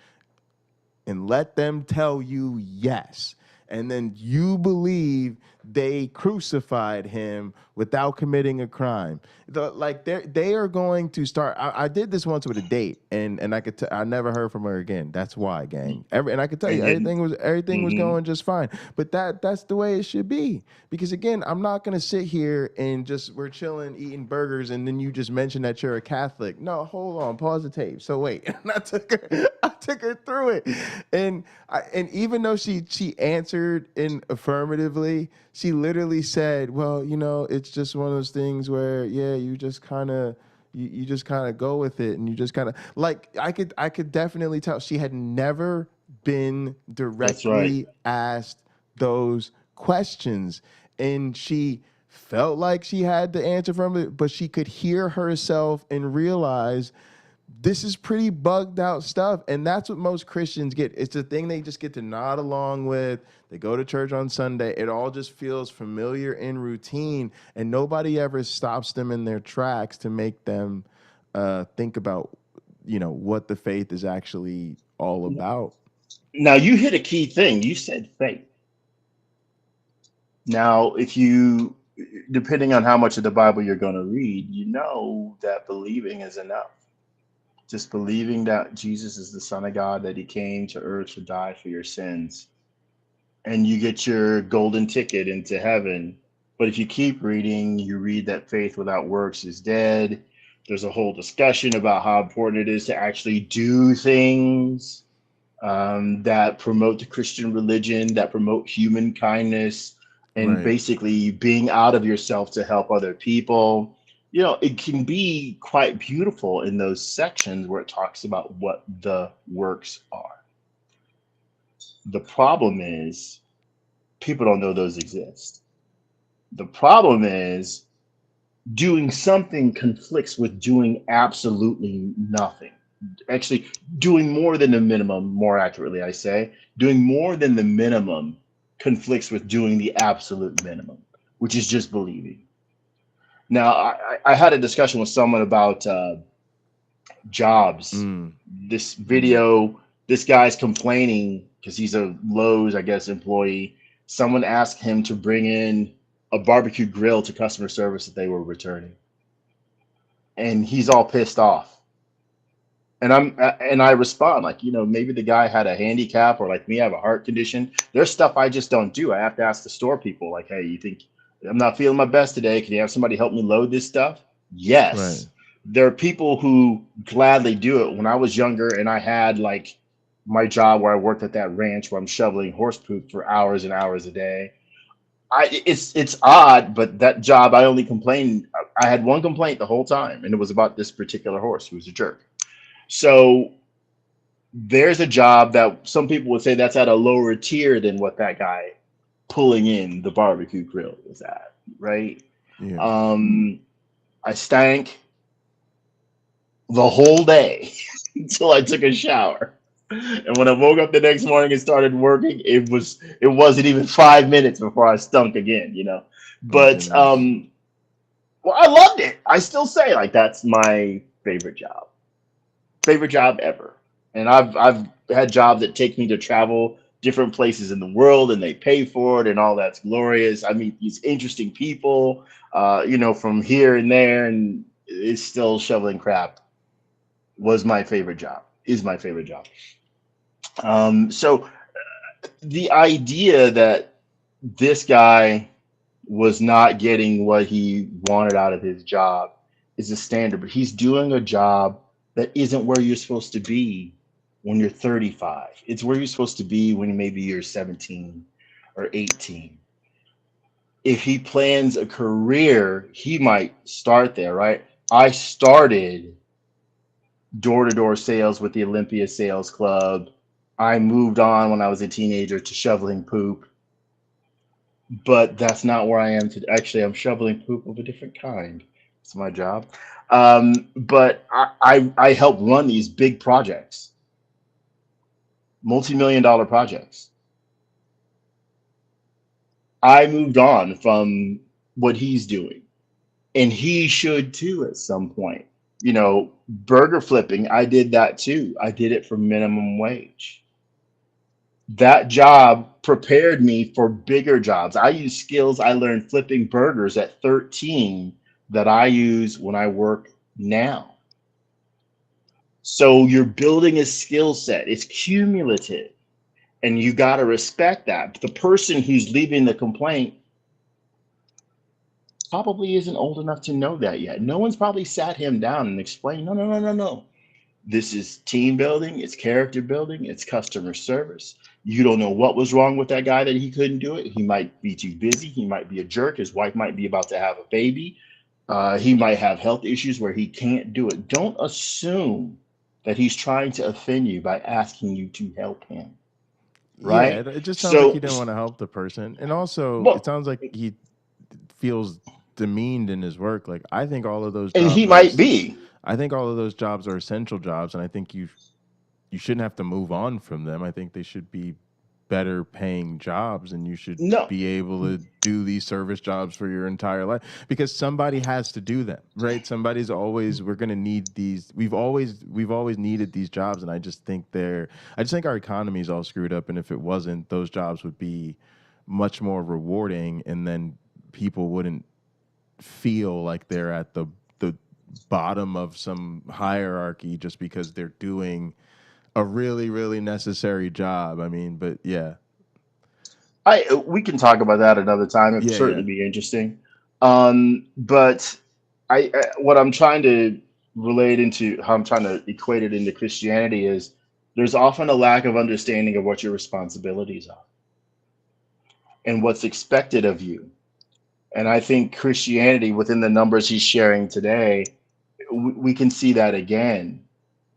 and let them tell you yes. And then you believe they crucified him without committing a crime. They are going to start. I did this once with a date, and I never heard from her again. That's why, gang. And I could tell you everything was going just fine. But that's the way it should be. Because again, I'm not gonna sit here and we're chilling, eating burgers, and then you just mention that you're a Catholic. No, hold on, pause the tape. So wait, and I took her through it, and even though she answered affirmatively, she literally said, well, it's just one of those things where, yeah, you just kind of go with it, and you just kind of I could definitely tell she had never been directly asked those questions, and she felt like she had the answer from it, but she could hear herself and realize this is pretty bugged out stuff. And that's what most Christians get. It's the thing they just get to nod along with. They go to church on Sunday. It all just feels familiar and routine. And nobody ever stops them in their tracks to make them think about, what the faith is actually all about. Now, you hit a key thing. You said faith. Now, depending on how much of the Bible you're going to read, that believing is enough. Just believing that Jesus is the Son of God, that he came to earth to die for your sins, and you get your golden ticket into heaven. But if you keep reading, you read that faith without works is dead. There's a whole discussion about how important it is to actually do things that promote the Christian religion, that promote human kindness, and basically being out of yourself to help other people. It can be quite beautiful in those sections where it talks about what the works are. The problem is people don't know those exist. The problem is doing something conflicts with doing absolutely nothing. Actually, doing more than the minimum, more accurately, I say, doing more than the minimum conflicts with doing the absolute minimum, which is just believing. Now, I had a discussion with someone about jobs. This video, this guy's complaining because he's a Lowe's, I guess, employee. Someone asked him to bring in a barbecue grill to customer service that they were returning, and he's all pissed off. And I respond maybe the guy had a handicap, or like me, I have a heart condition. There's stuff I just don't do. I have to ask the store people, hey, you think I'm not feeling my best today? Can you have somebody help me load this stuff? Yes. Right. There are people who gladly do it. When I was younger and I had my job where I worked at that ranch where I'm shoveling horse poop for hours and hours a day, it's odd, but that job, I only complained. I had one complaint the whole time, and it was about this particular horse who was a jerk. So there's a job that some people would say that's at a lower tier than what that guy pulling in the barbecue grill was at, right? Yeah. I stank the whole day until I took a shower. And when I woke up the next morning and started working, it wasn't even 5 minutes before I stunk again, But well, I loved it. I still say that's my favorite job ever. And I've had jobs that take me to travel different places in the world, and they pay for it, and all that's glorious. I meet these interesting people, from here and there, and it's still shoveling crap. Is my favorite job. So the idea that this guy was not getting what he wanted out of his job is a standard, but he's doing a job that isn't where you're supposed to be when you're 35. It's where you're supposed to be when maybe you're 17. or 18. If he plans a career, he might start there, right? I started door-to-door sales with the Olympia Sales Club. I moved on when I was a teenager to shoveling poop, but that's not where I am today. Actually, I'm shoveling poop of a different kind. It's my job. But I help run these big projects, multi-million-dollar projects. I moved on from what he's doing, and he should too at some point. You know, burger flipping, I did that too. I did it for minimum wage. That job prepared me for bigger jobs. I use skills I learned flipping burgers at 13 that I use when I work now. So you're building a skill set. It's cumulative, and you got to respect that. But the person who's leaving the complaint probably isn't old enough to know that yet. No one's probably sat him down and explained, no. This is team building, it's character building, it's customer service. You don't know what was wrong with that guy that he couldn't do it. He might be too busy. He might be a jerk. His wife might be about to have a baby. He might have health issues where he can't do it. Don't assume that he's trying to offend you by asking you to help him. Right? Yeah, it just sounds like he didn't want to help the person. And also, it sounds like he feels demeaned in his work. Like, I think all of those jobs, and he might be. I think all of those jobs are essential jobs, and I think you shouldn't have to move on from them. I think they should be better paying jobs, and you should be able to do these service jobs for your entire life, because somebody has to do them, right? Somebody's always, we're going to need these. We've always needed these jobs, and I just think our economy is all screwed up, and if it wasn't, those jobs would be much more rewarding, and then people wouldn't feel like they're at the bottom of some hierarchy just because they're doing a really, really necessary job. I mean, but yeah. We can talk about that another time. It'd certainly be interesting. But what I'm trying to relate into, how I'm trying to equate it into Christianity, is there's often a lack of understanding of what your responsibilities are and what's expected of you. And I think Christianity, within the numbers he's sharing today, we can see that again.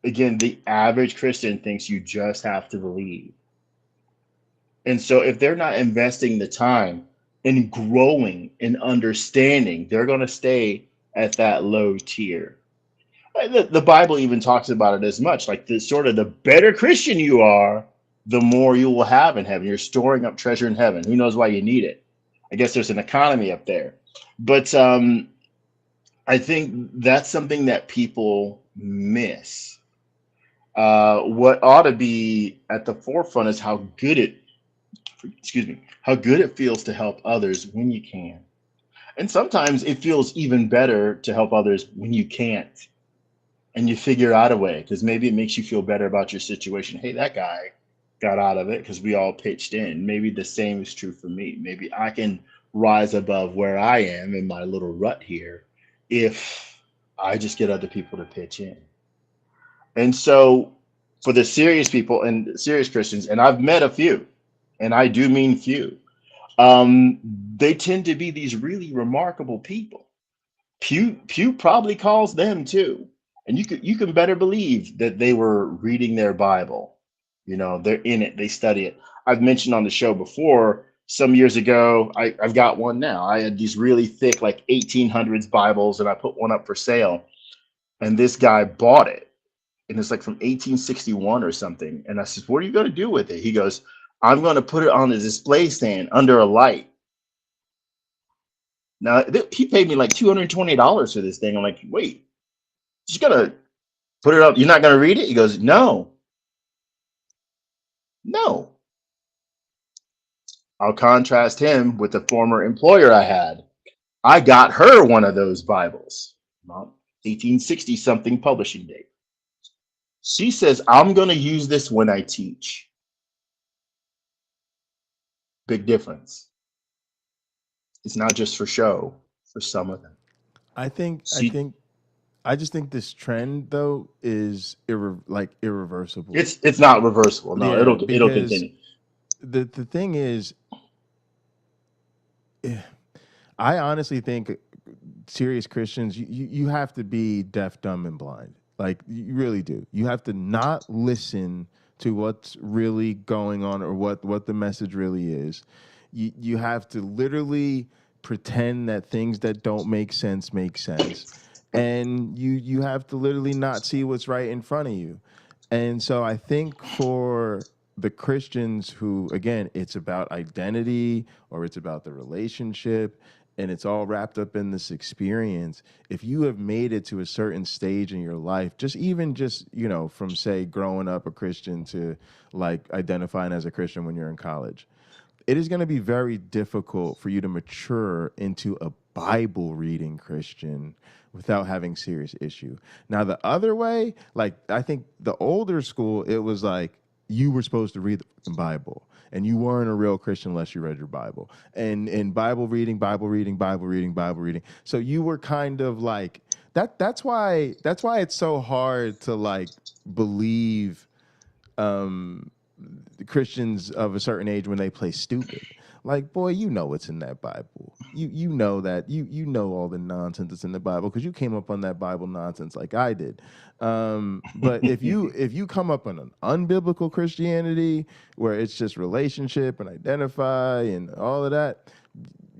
Again, the average Christian thinks you just have to believe. And so if they're not investing the time in growing and understanding, they're going to stay at that low tier. The Bible even talks about it as much, like the better Christian you are, the more you will have in heaven. You're storing up treasure in heaven. Who knows why you need it? I guess there's an economy up there. But I think that's something that people miss. What ought to be at the forefront is how good it feels to help others when you can. And sometimes it feels even better to help others when you can't, and you figure out a way, because maybe it makes you feel better about your situation. Hey, that guy got out of it because we all pitched in. Maybe the same is true for me. Maybe I can rise above where I am in my little rut here if I just get other people to pitch in. And so for the serious people and serious Christians, and I've met a few, and I do mean few, they tend to be these really remarkable people. Pew probably calls them too. And you can better believe that they were reading their Bible. You know, they're in it, they study it. I've mentioned on the show before, some years ago, I've got one now. I had these really thick, like 1800s Bibles, and I put one up for sale. And this guy bought it. And it's like from 1861 or something. And I said, what are you going to do with it? He goes, I'm going to put it on the display stand under a light. Now, he paid me like $220 for this thing. I'm like, wait, just going to put it up? You're not going to read it? He goes, no. I'll contrast him with the former employer I had. I got her one of those Bibles, 1860 something publishing date. She says, I'm going to use this when I teach. Big difference. It's not just for show for some of them. I just think this trend though is irreversible. It's not reversible. No, it'll continue. The thing is, I honestly think serious Christians, you have to be deaf, dumb, and blind. Like, you really do. You have to not listen to what's really going on or what the message really is. You have to literally pretend that things that don't make sense make sense. And you have to literally not see what's right in front of you. And so I think for the Christians who, again, it's about identity or it's about the relationship and it's all wrapped up in this experience. If you have made it to a certain stage in your life, just, you know, from say growing up a Christian to like identifying as a Christian when you're in college, it is going to be very difficult for you to mature into a Bible reading Christian without having serious issue. Now, the other way, like, I think the older school, it was like you were supposed to read the Bible and you weren't a real Christian unless you read your Bible. And Bible reading. So you were kind of like that's why it's so hard to like believe the Christians of a certain age when they play stupid. Like, boy, you know what's in that Bible. You know that. You know all the nonsense that's in the Bible because you came up on that Bible nonsense like I did. But if you come up on an unbiblical Christianity where it's just relationship and identify and all of that,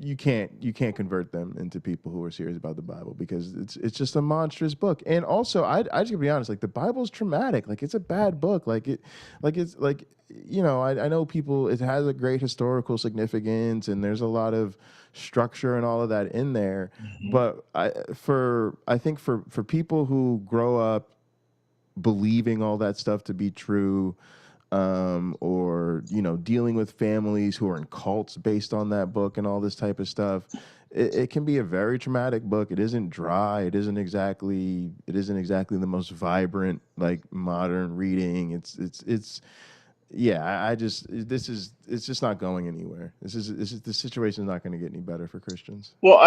you can't convert them into people who are serious about the Bible because it's just a monstrous book. And also, I just gotta be honest, like the Bible's traumatic. Like it's a bad book. You know, I know people, it has a great historical significance and there's a lot of structure and all of that in there. Mm-hmm. But I think for people who grow up believing all that stuff to be true, or, you know, dealing with families who are in cults based on that book and all this type of stuff, it can be a very traumatic book. It isn't dry. It isn't exactly the most vibrant, like modern reading. It's just not going anywhere. The situation is not going to get any better for Christians. Well,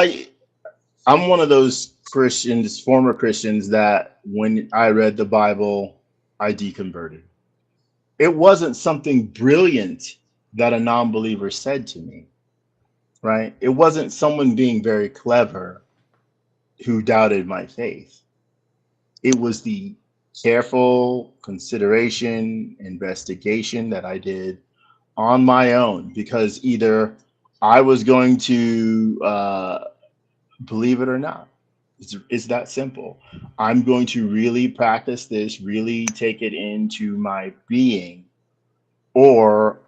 I'm one of those Christians, former Christians, that when I read the Bible, I deconverted. It wasn't something brilliant that a non-believer said to me, right? It wasn't someone being very clever who doubted my faith. It was the careful consideration, investigation that I did on my own, because either I was going to believe it or not. It's that simple. I'm going to really practice this, really take it into my being, or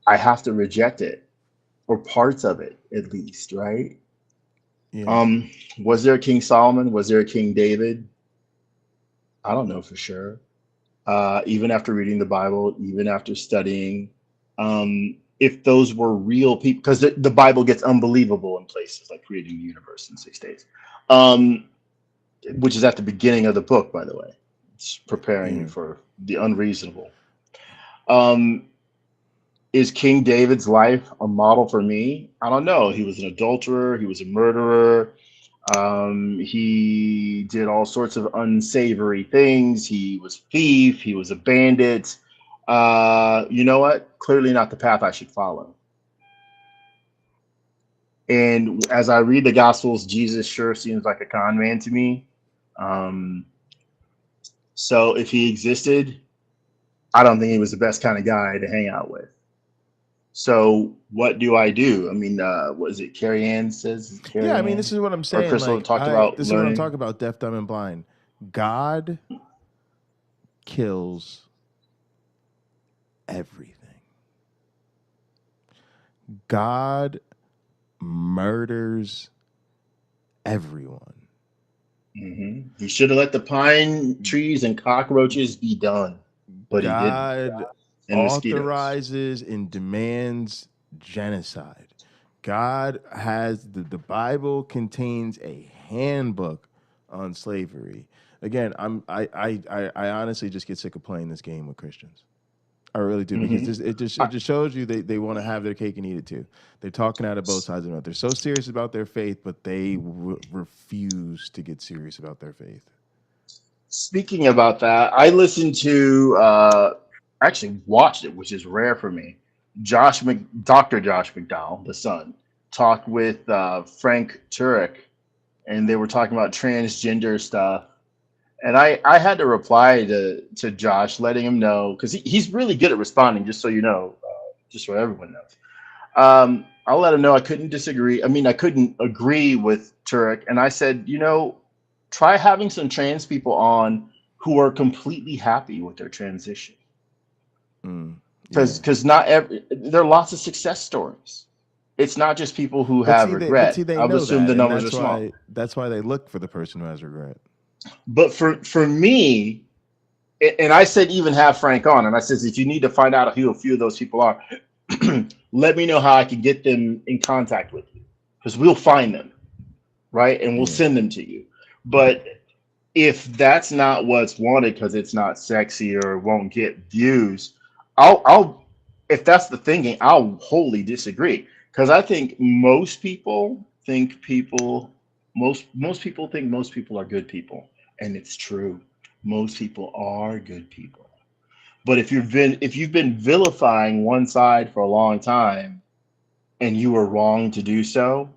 I have to reject it, or parts of it at least, right? Yeah. Was there a King Solomon? Was there a King David? I don't know for sure. Even after reading the Bible, even after studying, if those were real people, because the Bible gets unbelievable in places like creating the universe in 6 days, which is at the beginning of the book, by the way. It's preparing you for the unreasonable. Is King David's life a model for me? I don't know. He was an adulterer. He was a murderer. He did all sorts of unsavory things. He was a thief. He was a bandit. You know what? Clearly not the path I should follow. And as I read the Gospels, Jesus sure seems like a con man to me. So if he existed, I don't think he was the best kind of guy to hang out with. So what do I do? I mean, was it Carrie Ann says? Yeah, I mean, this is what I'm saying. Crystal like, talked about this learning. is what I'm talking about, deaf, dumb, and blind. God kills everything. God murders everyone. Mm-hmm. He should have let the pine trees and cockroaches be done, but God he didn't. Authorizes and demands genocide. God has the Bible contains a handbook on slavery. Again, I honestly just get sick of playing this game with Christians. I really do, because it just shows you they want to have their cake and eat it too. They're talking out of both sides of it. They're so serious about their faith, but they refuse to get serious about their faith. Speaking about that, I listened to, actually watched it, which is rare for me, Dr. Josh McDowell, the son, talked with Frank Turek, and they were talking about transgender stuff. And I had to reply to Josh, letting him know, because he's really good at responding, just so you know, just so everyone knows. I'll let him know I couldn't disagree. I mean, I couldn't agree with Turek. And I said, try having some trans people on who are completely happy with their transition. Because there are lots of success stories. It's not just people who have regret. I would assume the numbers are small. That's why they look for the person who has regret. But for me, and I said even have Frank on, and I says, if you need to find out who a few of those people are, let me know how I can get them in contact with you, because we'll find them, right? And we'll send them to you. But if that's not what's wanted because it's not sexy or won't get views, I'll if that's the thinking, I'll wholly disagree, because I think most people think most people think most people are good people, and it's true. Most people are good people. But if you've been vilifying one side for a long time, and you were wrong to do so,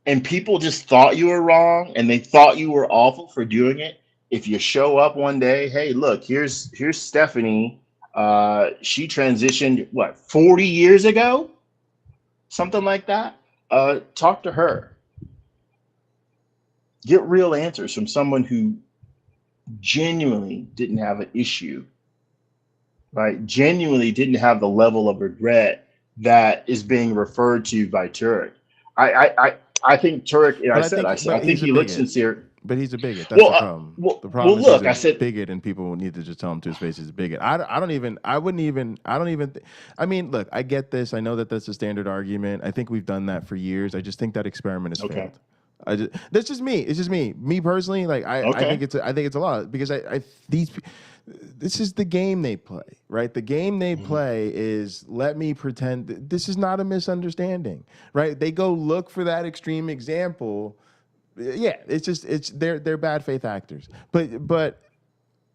and people just thought you were wrong and they thought you were awful for doing it, if you show up one day, hey, look, here's Stephanie. She transitioned 40 years ago, something like that. Talk to her. Get real answers from someone who genuinely didn't have an issue, right? Genuinely didn't have the level of regret that is being referred to by Turek. I think Turek. I think he looks sincere. But he's a bigot. That's the problem. The problem is look, he's a bigot, and people need to just tell him to his face he's a bigot. I mean, look, I get this. I know that that's a standard argument. I think we've done that for years. I just think that experiment has failed. That's just me. It's just me. Me personally, like I think it's a lot, because this is the game they play, right? The game they play is, let me pretend this is not a misunderstanding, right? They go look for that extreme example. Yeah, they're bad faith actors. But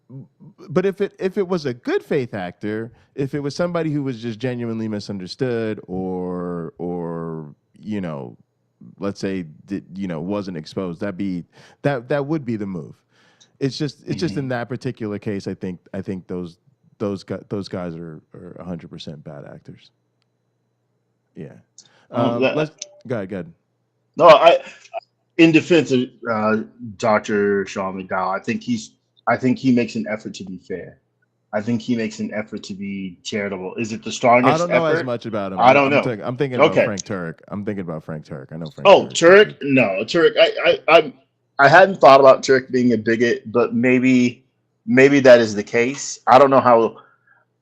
if it was a good faith actor, if it was somebody who was just genuinely misunderstood, or let's say wasn't exposed, that would be the move. It's just in that particular case, I think those guys are 100% bad actors. Yeah. Let's go ahead. No, in defense of Dr. Sean McDowell, I think he makes an effort to be fair. I think he makes an effort to be charitable. Is it the strongest effort? I don't know as much about him. I don't know. I'm thinking about Frank Turek. I know Frank Turek. Turek? No, Turek. I hadn't thought about Turek being a bigot, but maybe that is the case. I don't know how,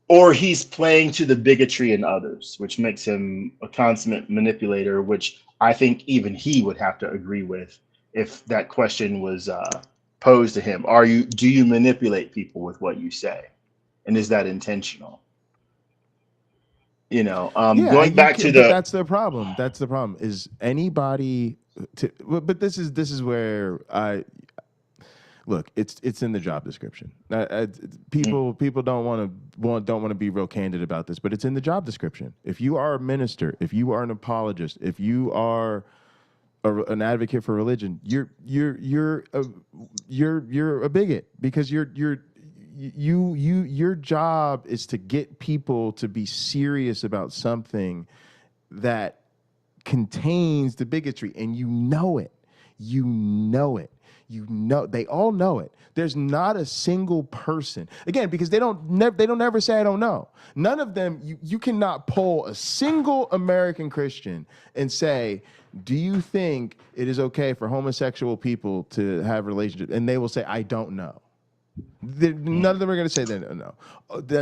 or he's playing to the bigotry in others, which makes him a consummate manipulator, which I think even he would have to agree with if that question was posed to him. Do you manipulate people with what you say? And is that intentional? Going back to that's the problem. That's the problem. Is anybody but this is where I look. It's in the job description. People don't want to be real candid about this, but it's in the job description. If you are a minister, if you are an apologist, if you are an advocate for religion, you're a bigot, because your job is to get people to be serious about something that contains the bigotry, and you know it. They all know it. There's not a single person, again, because they don't ever say I don't know. None of them. You cannot poll a single American Christian and say, do you think it is okay for homosexual people to have relationships? And they will say, I don't know. None of them are going to say they don't know.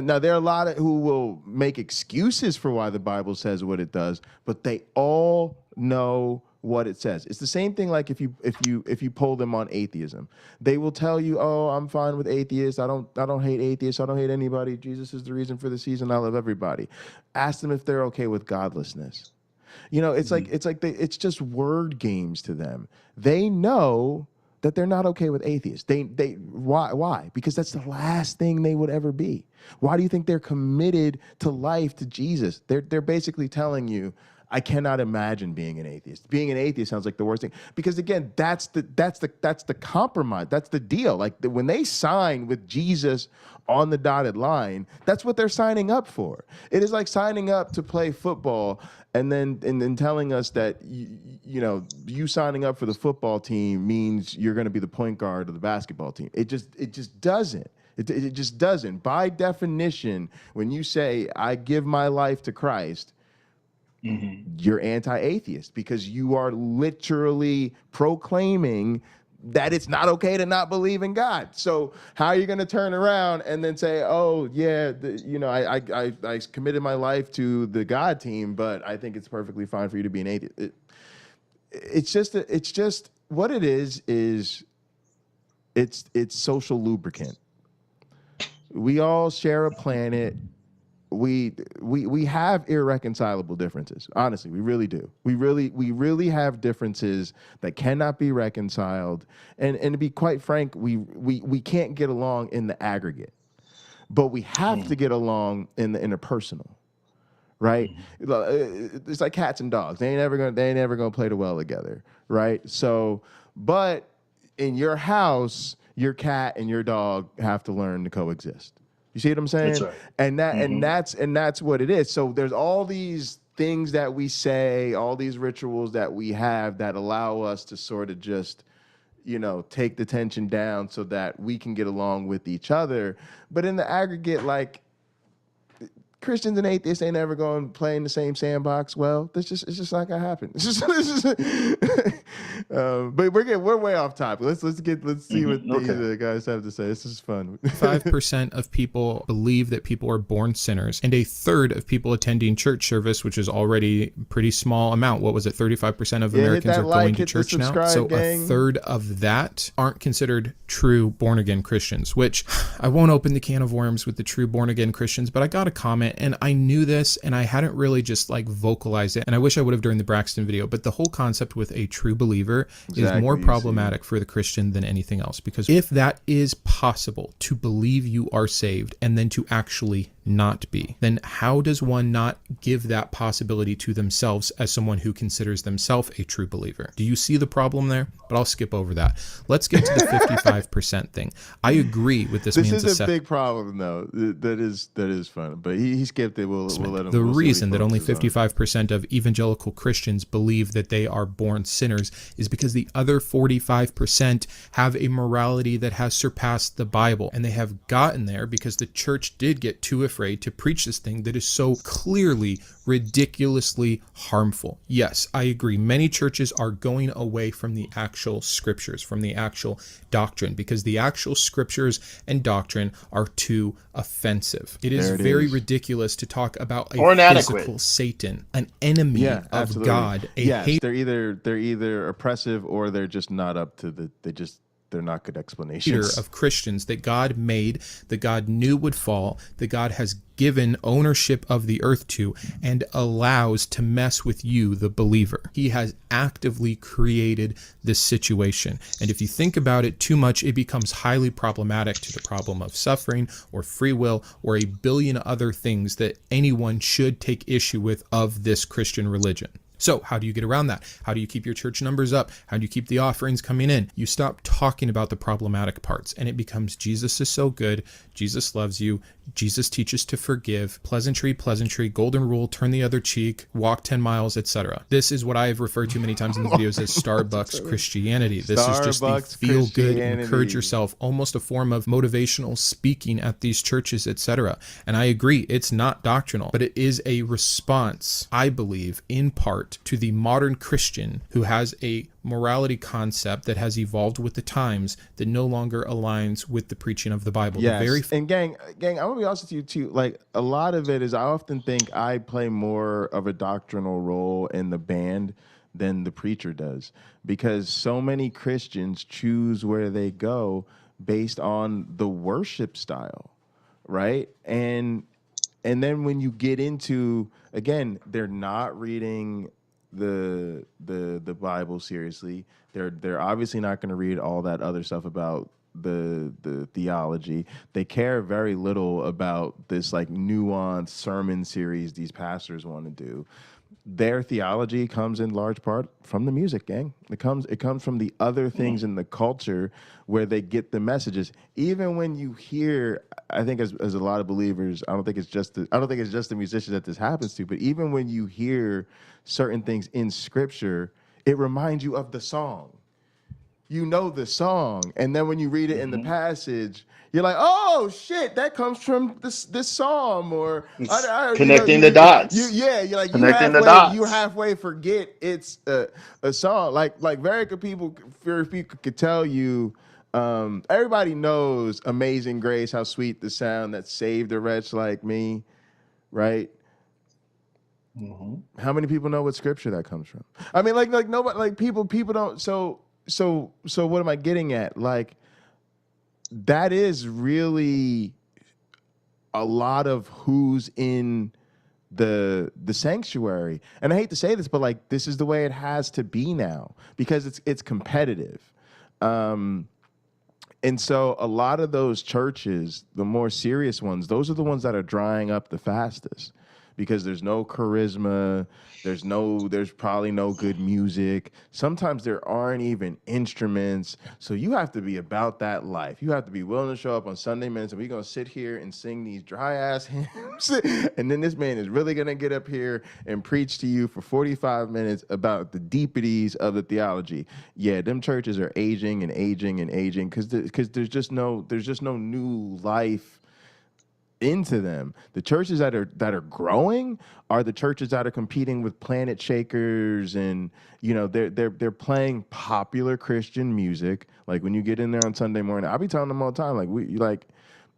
Now, there are a lot who will make excuses for why the Bible says what it does, but they all know what it says. It's the same thing like if you poll them on atheism. They will tell you, oh, I'm fine with atheists. I don't hate atheists. I don't hate anybody. Jesus is the reason for the season. I love everybody. Ask them if they're okay with godlessness. It's like it's just word games to them. They know that they're not okay with atheists. Why? Because that's the last thing they would ever be. Why do you think they're committed to life, to Jesus? They're basically telling you, I cannot imagine being an atheist. Being an atheist sounds like the worst thing. Because again, that's the compromise. That's the deal. Like when they sign with Jesus on the dotted line, that's what they're signing up for. It is like signing up to play football and then telling us that you signing up for the football team means you're going to be the point guard of the basketball team. It just doesn't. It just doesn't. By definition, when you say I give my life to Christ, you're anti-atheist because you are literally proclaiming that it's not okay to not believe in God. So how are you going to turn around and then say, oh yeah, I committed my life to the God team, but I think it's perfectly fine for you to be an atheist. It's just what it is it's social lubricant. We all share a planet. We have irreconcilable differences. Honestly, we really do. We really have differences that cannot be reconciled. And to be quite frank, we can't get along in the aggregate, but we have to get along in the interpersonal, right? It's like cats and dogs. They ain't never gonna play too well together, right? So, but in your house, your cat and your dog have to learn to coexist. You see what I'm saying? That's right. And that's what it is. So there's all these things that we say, all these rituals that we have that allow us to sort of just, take the tension down so that we can get along with each other. But in the aggregate, like Christians and atheists ain't ever going to play in the same sandbox. Well, it's just not gonna happen. But we're way off topic. Let's see what these guys have to say. This is fun. 5% of people believe that people are born sinners, and a third of people attending church service, which is already a pretty small amount. What was it? 35% of Americans are going to church now. So gang. A third of that aren't considered true born again Christians. Which I won't open the can of worms with the true born again Christians, but I got a comment. And I knew this, and I hadn't really just vocalized it. And I wish I would have during the Braxton video. But the whole concept with a true believer is more problematic for the Christian than anything else. Because if that is possible, to believe you are saved and then to actually not be, then how does one not give that possibility to themselves as someone who considers themselves a true believer? Do you see the problem there? But I'll skip over that. Let's get to the 55% thing. I agree with this man's assessment. This is a big problem, though. That is fun. But he skipped it. We'll let him. The reason that only 55% of evangelical Christians believe that they are born sinners is because the other 45% have a morality that has surpassed the Bible. And they have gotten there because the church did get too afraid to preach this thing that is so clearly ridiculously harmful. Yes, I agree. Many churches are going away from the actual scriptures, from the actual doctrine, because the actual scriptures and doctrine are too offensive. It is very ridiculous to talk about a physical Satan, an enemy of God. They're either oppressive or they're just not up to they're not good explanations. Of Christians that God made, that God knew would fall, that God has given ownership of the earth to, and allows to mess with you, the believer. He has actively created this situation. And if you think about it too much, it becomes highly problematic to the problem of suffering or free will or a billion other things that anyone should take issue with of this Christian religion. So how do you get around that? How do you keep your church numbers up? How do you keep the offerings coming in? You stop talking about the problematic parts, and it becomes Jesus is so good, Jesus loves you, Jesus teaches to forgive, pleasantry, golden rule, turn the other cheek, walk 10 miles, etc. This is what I have referred to many times in the videos as Starbucks Christianity. This is just the feel good, encourage yourself, almost a form of motivational speaking at these churches, etc. And I agree, it's not doctrinal, but it is a response, I believe, in part to the modern Christian who has a morality concept that has evolved with the times that no longer aligns with the preaching of the Bible. Yes. And gang, I'm gonna be honest with you too. Like a lot of it is, I often think I play more of a doctrinal role in the band than the preacher does, because so many Christians choose where they go based on the worship style, right? And then when you get into, again, they're not reading the Bible seriously. They're obviously not going to read all that other stuff about the theology. They care very little about this like nuanced sermon series these pastors want to do. Their theology comes in large part from the music, gang. It comes from the other things in the culture where they get the messages. Even when you hear, I think as a lot of believers, I don't think it's just the musicians that this happens to, but even when you hear certain things in scripture, it reminds you of the song. You know the song, and then when you read it in the passage, you're like, "Oh shit, that comes from this psalm." Or connecting the dots. You're like connecting the dots. You halfway forget it's a song. Like very good people could tell you. Everybody knows "Amazing Grace," how sweet the sound that saved a wretch like me, right? Mm-hmm. How many people know what scripture that comes from? I mean, like nobody, like people don't. So what am I getting at? Like, that is really a lot of who's in the sanctuary. And I hate to say this, but like, this is the way it has to be now because it's competitive. And so a lot of those churches, the more serious ones, those are the ones that are drying up the fastest because there's no charisma. There's probably no good music. Sometimes there aren't even instruments. So you have to be about that life. You have to be willing to show up on Sunday minutes and we're going to sit here and sing these dry ass hymns. And then this man is really going to get up here and preach to you for 45 minutes about the deepities of the theology. Yeah, them churches are aging and aging and aging because there's just no new life into them. The churches that are growing are the churches that are competing with Planet Shakers, and they're playing popular Christian music. Like when you get in there on Sunday morning, I'll be telling them all the time,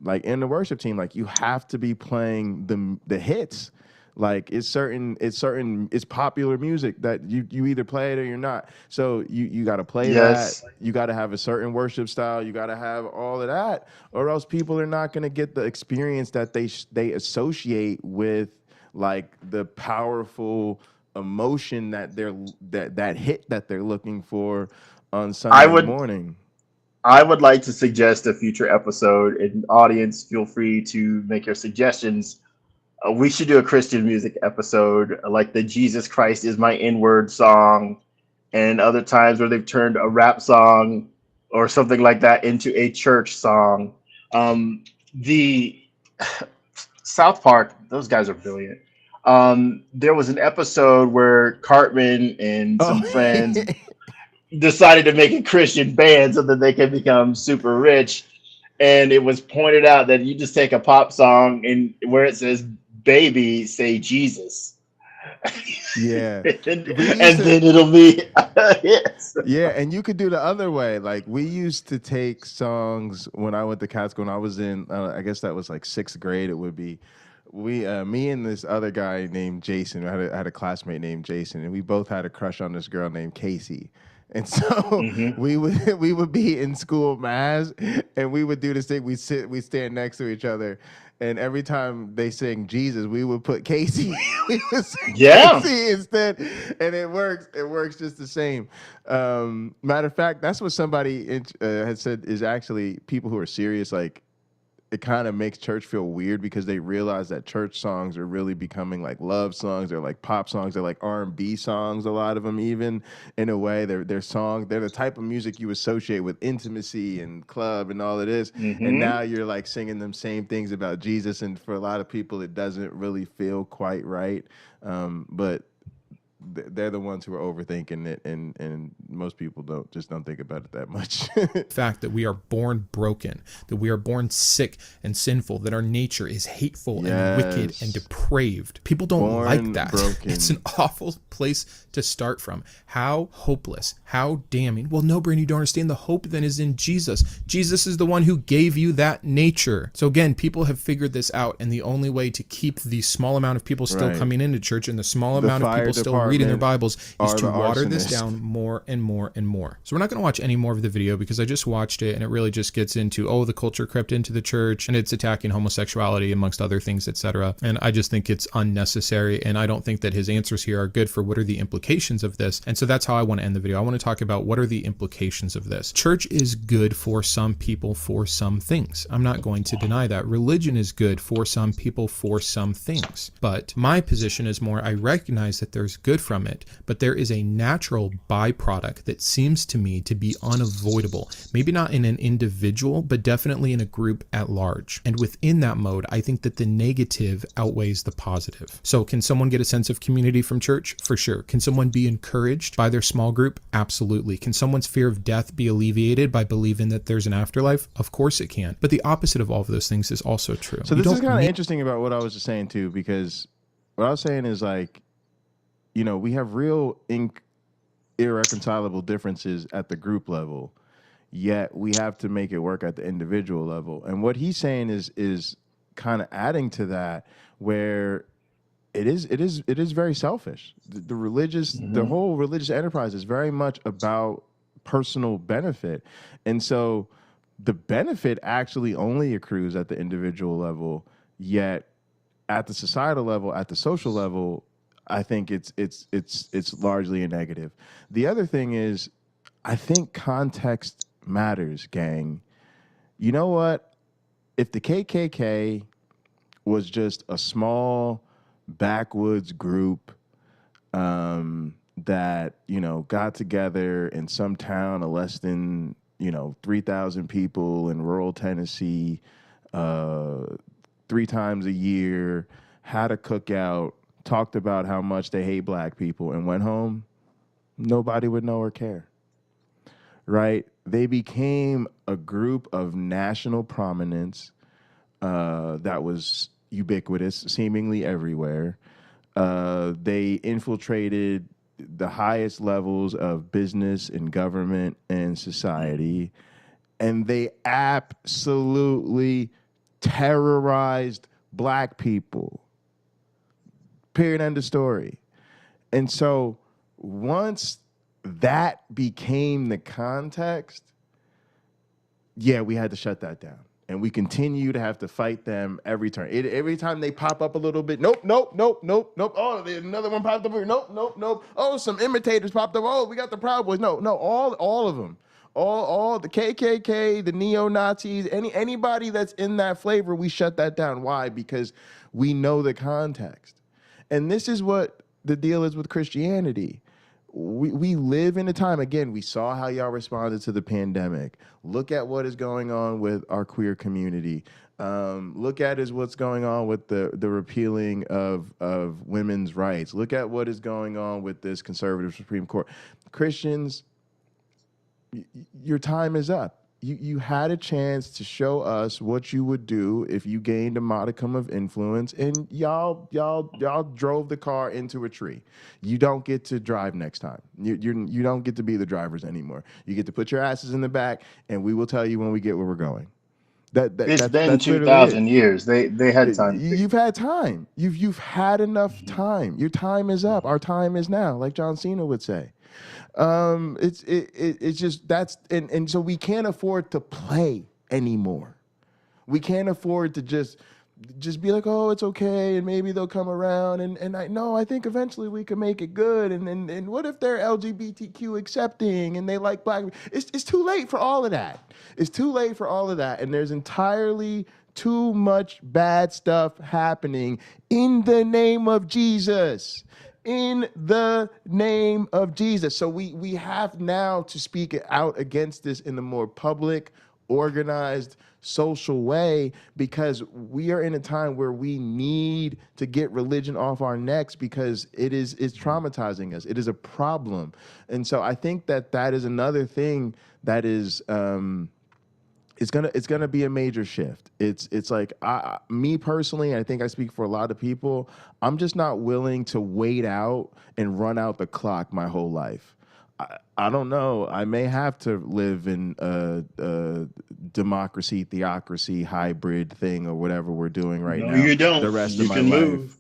like in the worship team, like you have to be playing the hits. Like it's popular music that you either play it or you're not. So you got to play that. You got to have a certain worship style. You got to have all of that, or else people are not going to get the experience that they associate with like the powerful emotion that that hit that they're looking for on Sunday morning. I would like to suggest a future episode, and audience, feel free to make your suggestions. We should do a Christian music episode, like the Jesus Christ is my N-word song, and other times where they've turned a rap song or something like that into a church song. The South Park, those guys are brilliant. There was an episode where Cartman and some friends decided to make a Christian band so that they could become super rich. And it was pointed out that you just take a pop song and where it says baby, say Jesus. Yeah. and then it'll be yes. Yeah, and you could do the other way. Like we used to take songs when I went to Cat School, when I was in I guess that was like 6th grade. It would be me and this other guy named Jason. I had a classmate named Jason, and we both had a crush on this girl named Casey. And so we would be in school mass, and we would do this thing. We stand next to each other, and every time they sing Jesus, we would put Casey. We would sing Casey instead, and it works. It works just the same. Matter of fact, that's what somebody had said is actually people who are serious, like. It kind of makes church feel weird because they realize that church songs are really becoming like love songs. They're like pop songs. They're like R&B songs. A lot of them, even in a way, they're songs. They're the type of music you associate with intimacy and club and all it is. Mm-hmm. And now you're like singing them same things about Jesus. And for a lot of people, it doesn't really feel quite right. But they're the ones who are overthinking it, and most people don't think about it that much. The fact that we are born broken, that we are born sick and sinful, that our nature is hateful and wicked and depraved. People don't like that. Broken. It's an awful place to start from. How hopeless, how damning. Well, no, Brandon, you don't understand. The hope then is in Jesus. Jesus is the one who gave you that nature. So again, people have figured this out, and the only way to keep the small amount of people still coming into church and the small amount of people still reading their Bibles is to water this down more and more and more. So we're not going to watch any more of the video because I just watched it and it really just gets into, oh, the culture crept into the church and it's attacking homosexuality amongst other things, etc. And I just think it's unnecessary, and I don't think that his answers here are good for what are the implications of this. And so that's how I want to end the video. I want to talk about what are the implications of this. Church is good for some people for some things. I'm not going to deny that. Religion is good for some people for some things. But my position is more, I recognize that there's good from it, but there is a natural byproduct that seems to me to be unavoidable. Maybe not in an individual, but definitely in a group at large. And within that mode, I think that the negative outweighs the positive. So can someone get a sense of community from church? For sure. Can someone be encouraged by their small group? Absolutely. Can someone's fear of death be alleviated by believing that there's an afterlife? Of course it can. But the opposite of all of those things is also true. So this is kind of interesting about what I was just saying too, because what I was saying is like, you know, we have real irreconcilable differences at the group level, yet we have to make it work at the individual level. And what he's saying is kind of adding to that, where it is very selfish. The religious, the whole religious enterprise is very much about personal benefit. And so the benefit actually only accrues at the individual level, yet at the societal level, at the social level, I think it's largely a negative. The other thing is, I think context matters, gang. You know what? If the KKK was just a small backwoods group that, you know, got together in some town of less than, 3,000 people in rural Tennessee 3 times a year, had a cookout, talked about how much they hate black people, and went home, nobody would know or care, right? They became a group of national prominence that was ubiquitous, seemingly everywhere. They infiltrated the highest levels of business and government and society, and they absolutely terrorized black people. Period, end of story. And so once that became the context, yeah, we had to shut that down. And we continue to have to fight them every turn. Every time they pop up a little bit, nope. Oh, another one popped up. Nope. Oh, some imitators popped up. Oh, we got the Proud Boys. No, all of them. All the KKK, the neo-Nazis, anybody that's in that flavor, we shut that down. Why? Because we know the context. And this is what the deal is with Christianity. We live in a time, again, we saw how y'all responded to the pandemic. Look at what is going on with our queer community. Look at what's going on with the repealing of women's rights. Look at what is going on with this conservative Supreme Court. Christians, your time is up. You had a chance to show us what you would do if you gained a modicum of influence, and y'all drove the car into a tree. You don't get to drive next time. You don't get to be the drivers anymore. You get to put your asses in the back, and we will tell you when we get where we're going. It's been 2,000 years. They had time. You've had time. You've had enough time. Your time is up. Our time is now, like John Cena would say. It's just and so we can't afford to play anymore. We can't afford to just be like, oh, it's okay, and maybe they'll come around, and I think eventually we can make it good, and what if they're LGBTQ accepting and they like black? It's too late for all of that. It's too late for all of that, and there's entirely too much bad stuff happening in the name of Jesus. In the name of Jesus. So we have now to speak out against this in a more public, organized, social way, because we are in a time where we need to get religion off our necks, because it's traumatizing us. It is a problem. And so I think that is another thing that is it's gonna be a major shift. It's like me personally, I think I speak for a lot of people, I'm just not willing to wait out and run out the clock my whole life. I don't know. I may have to live in a democracy, theocracy, hybrid thing, or whatever we're doing right now. You don't. The rest you of my can life. Move.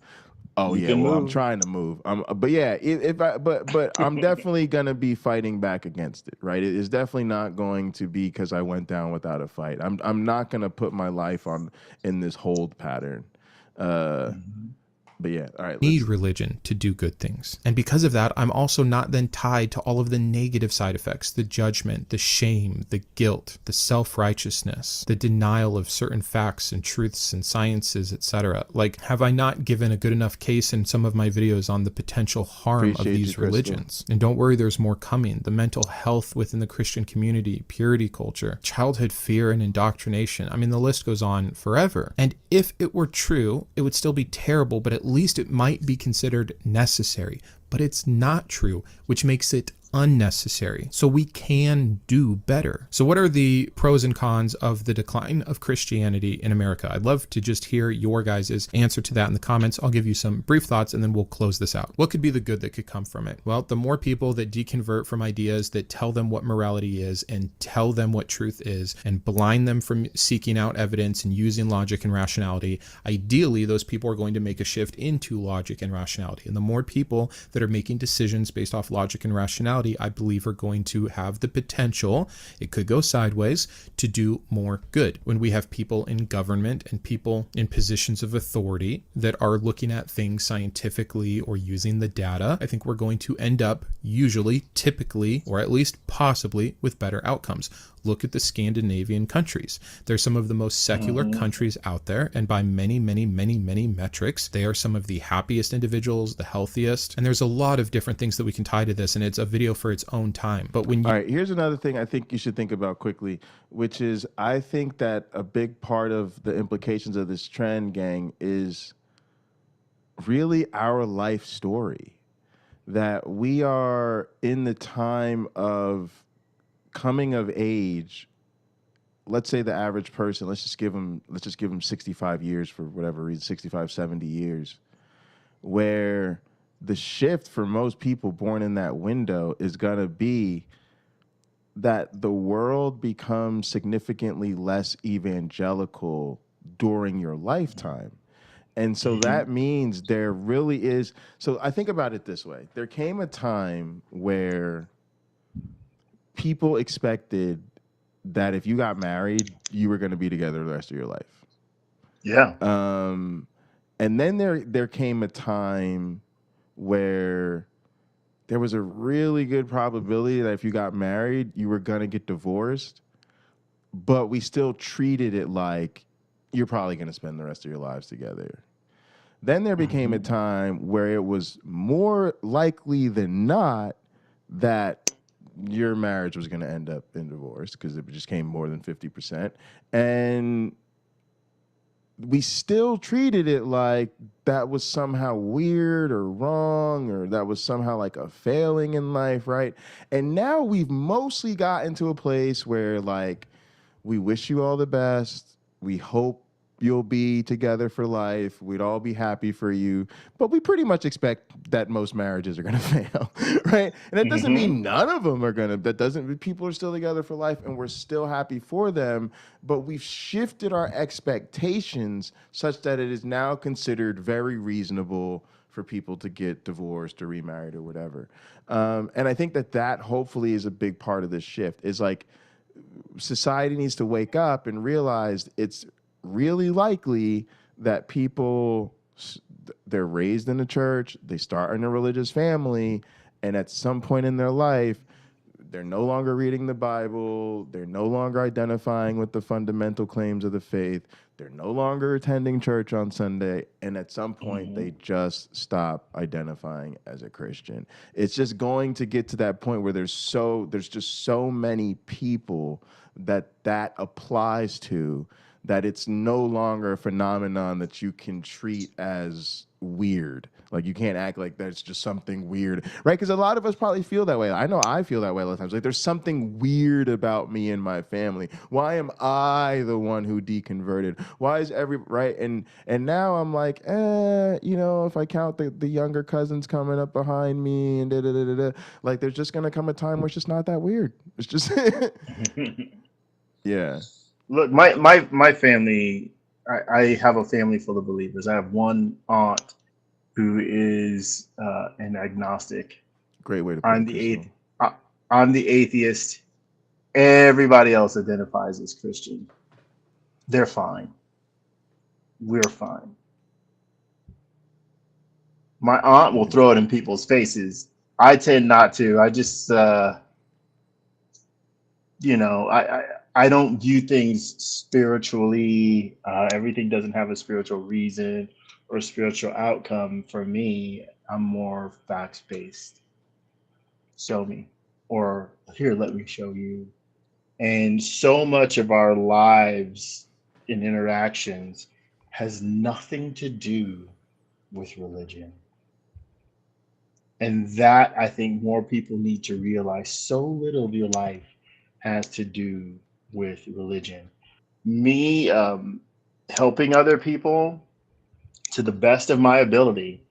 Oh You yeah, can well I'm move. trying to move. But yeah, but I'm definitely gonna be fighting back against it, right? It is definitely not going to be because I went down without a fight. I'm not gonna put my life on in this hold pattern. But yeah, all right. Need religion to do good things. And because of that, I'm also not then tied to all of the negative side effects, the judgment, the shame, the guilt, the self-righteousness, the denial of certain facts and truths and sciences, etc. Like, have I not given a good enough case in some of my videos on the potential harm of these religions? And don't worry, there's more coming. The mental health within the Christian community, purity culture, childhood fear and indoctrination. I mean, the list goes on forever. And if it were true, it would still be terrible, but at least it might be considered necessary. But it's not true, which makes it unnecessary. So we can do better. So what are the pros and cons of the decline of Christianity in America? I'd love to just hear your guys' answer to that in the comments. I'll give you some brief thoughts and then we'll close this out. What could be the good that could come from it? Well, the more people that deconvert from ideas that tell them what morality is and tell them what truth is and blind them from seeking out evidence and using logic and rationality, ideally those people are going to make a shift into logic and rationality. And the more people that are making decisions based off logic and rationality, I believe are going to have the potential, it could go sideways, to do more good. When we have people in government and people in positions of authority that are looking at things scientifically or using the data, I think we're going to end up usually, typically, or at least possibly with better outcomes. Look at the Scandinavian countries. They're some of the most secular countries out there, and by many, many, many, many metrics, they are some of the happiest individuals, the healthiest, and there's a lot of different things that we can tie to this, and it's a video for its own time. But when you... All right, here's another thing I think you should think about quickly, which is I think that a big part of the implications of this trend, gang, is really our life story. That we are in the time of coming of age. Let's say the average person, let's just give them 65 years for whatever reason, 65, 70 years, where the shift for most people born in that window is going to be that the world becomes significantly less evangelical during your lifetime. And so that means there really is. So I think about it this way. There came a time where people expected that if you got married, you were going to be together the rest of your life. Yeah. And then there came a time where there was a really good probability that if you got married, you were going to get divorced, but we still treated it like you're probably going to spend the rest of your lives together. Then there became a time where it was more likely than not that your marriage was going to end up in divorce because it just came more than 50%. And we still treated it like that was somehow weird or wrong, or that was somehow like a failing in life, right? And now we've mostly gotten to a place where, like, we wish you all the best. We hope you'll be together for life. We'd all be happy for you. But we pretty much expect that most marriages are going to fail, right? And that doesn't mean none of them are going to. That doesn't mean people are still together for life and we're still happy for them. But we've shifted our expectations such that it is now considered very reasonable for people to get divorced or remarried or whatever. And I think that hopefully is a big part of this shift. Is like society needs to wake up and realize it's really likely that people, they're raised in the church, they start in a religious family, and at some point in their life, they're no longer reading the Bible, they're no longer identifying with the fundamental claims of the faith, they're no longer attending church on Sunday, and at some point they just stop identifying as a Christian. It's just going to get to that point where there's just so many people that applies to, that it's no longer a phenomenon that you can treat as weird. Like, you can't act like that's just something weird, right? Because a lot of us probably feel that way. I know I feel that way a lot of times. Like, there's something weird about me and my family. Why am I the one who deconverted? Why is right? And now I'm like, if I count the younger cousins coming up behind me and da-da-da-da-da, like, there's just going to come a time where it's just not that weird. It's just, yeah. Look, my family, I have a family full of believers. I have one aunt who is an agnostic. Great way to put it, Crystal. I'm the atheist. Everybody else identifies as Christian. They're fine. We're fine. My aunt will throw it in people's faces. I tend not to. I just, you know, I don't view things spiritually. Everything doesn't have a spiritual reason or spiritual outcome for me. I'm more facts based. Show me, or here, let me show you. And so much of our lives and interactions has nothing to do with religion. And that, I think, more people need to realize. So little of your life has to do with religion. Me helping other people to the best of my ability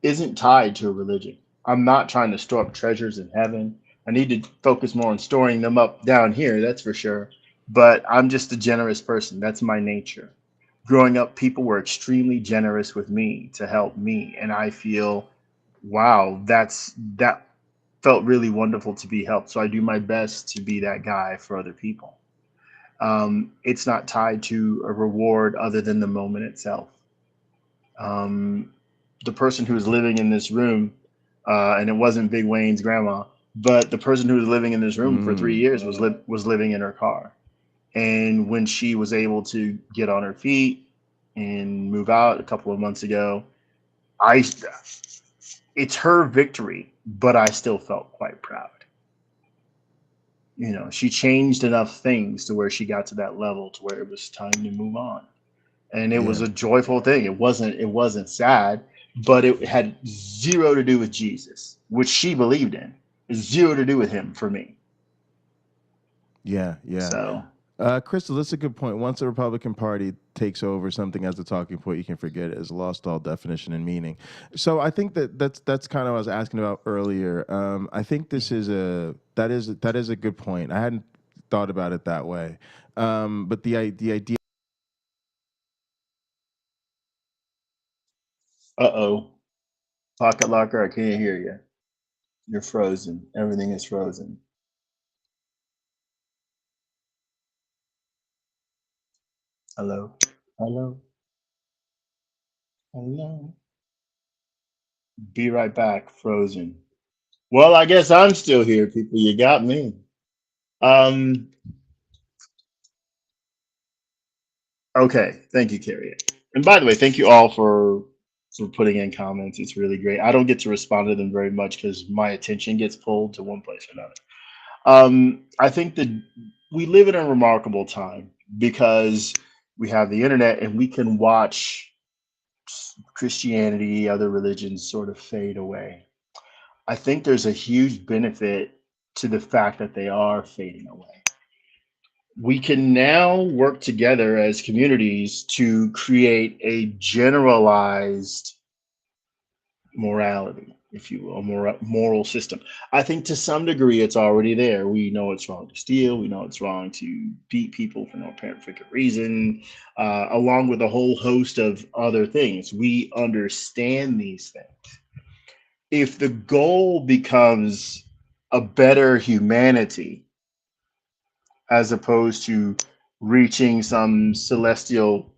isn't tied to a religion. I'm not trying to store up treasures in heaven. I need to focus more on storing them up down here, that's for sure. But I'm just a generous person. That's my nature. Growing up, people were extremely generous with me to help me. And I feel, wow, that felt really wonderful to be helped. So I do my best to be that guy for other people. It's not tied to a reward other than the moment itself. The person who was living in this room, and it wasn't Big Wayne's grandma, but the person who was living in this room for 3 years was living in her car. And when she was able to get on her feet and move out a couple of months ago, it's her victory, but I still felt quite proud. You know, she changed enough things to where she got to that level to where it was time to move on. And it was a joyful thing. It wasn't sad, but it had zero to do with Jesus, which she believed in. Zero to do with him for me. Yeah. So, Crystal, that's a good point. Once the Republican Party takes over something as the talking point, you can forget it. It's lost all definition and meaning. So I think that's kind of what I was asking about earlier. I think that is a good point. I hadn't thought about it that way. But the idea. Pocket Locker, I can't hear you. You're frozen. Everything is frozen. Hello. Be right back. Frozen. Well, I guess I'm still here, people. You got me. Okay. Thank you, Carrie. And by the way, thank you all for putting in comments. It's really great. I don't get to respond to them very much because my attention gets pulled to one place or another. I think that we live in a remarkable time because we have the internet and we can watch Christianity, other religions sort of fade away. I think there's a huge benefit to the fact that they are fading away. We can now work together as communities to create a generalized morality, if you will, moral system. I think to some degree it's already there. We know it's wrong to steal. We know it's wrong to beat people for no apparent freaking reason, along with a whole host of other things. We understand these things. If the goal becomes a better humanity, as opposed to reaching some celestial,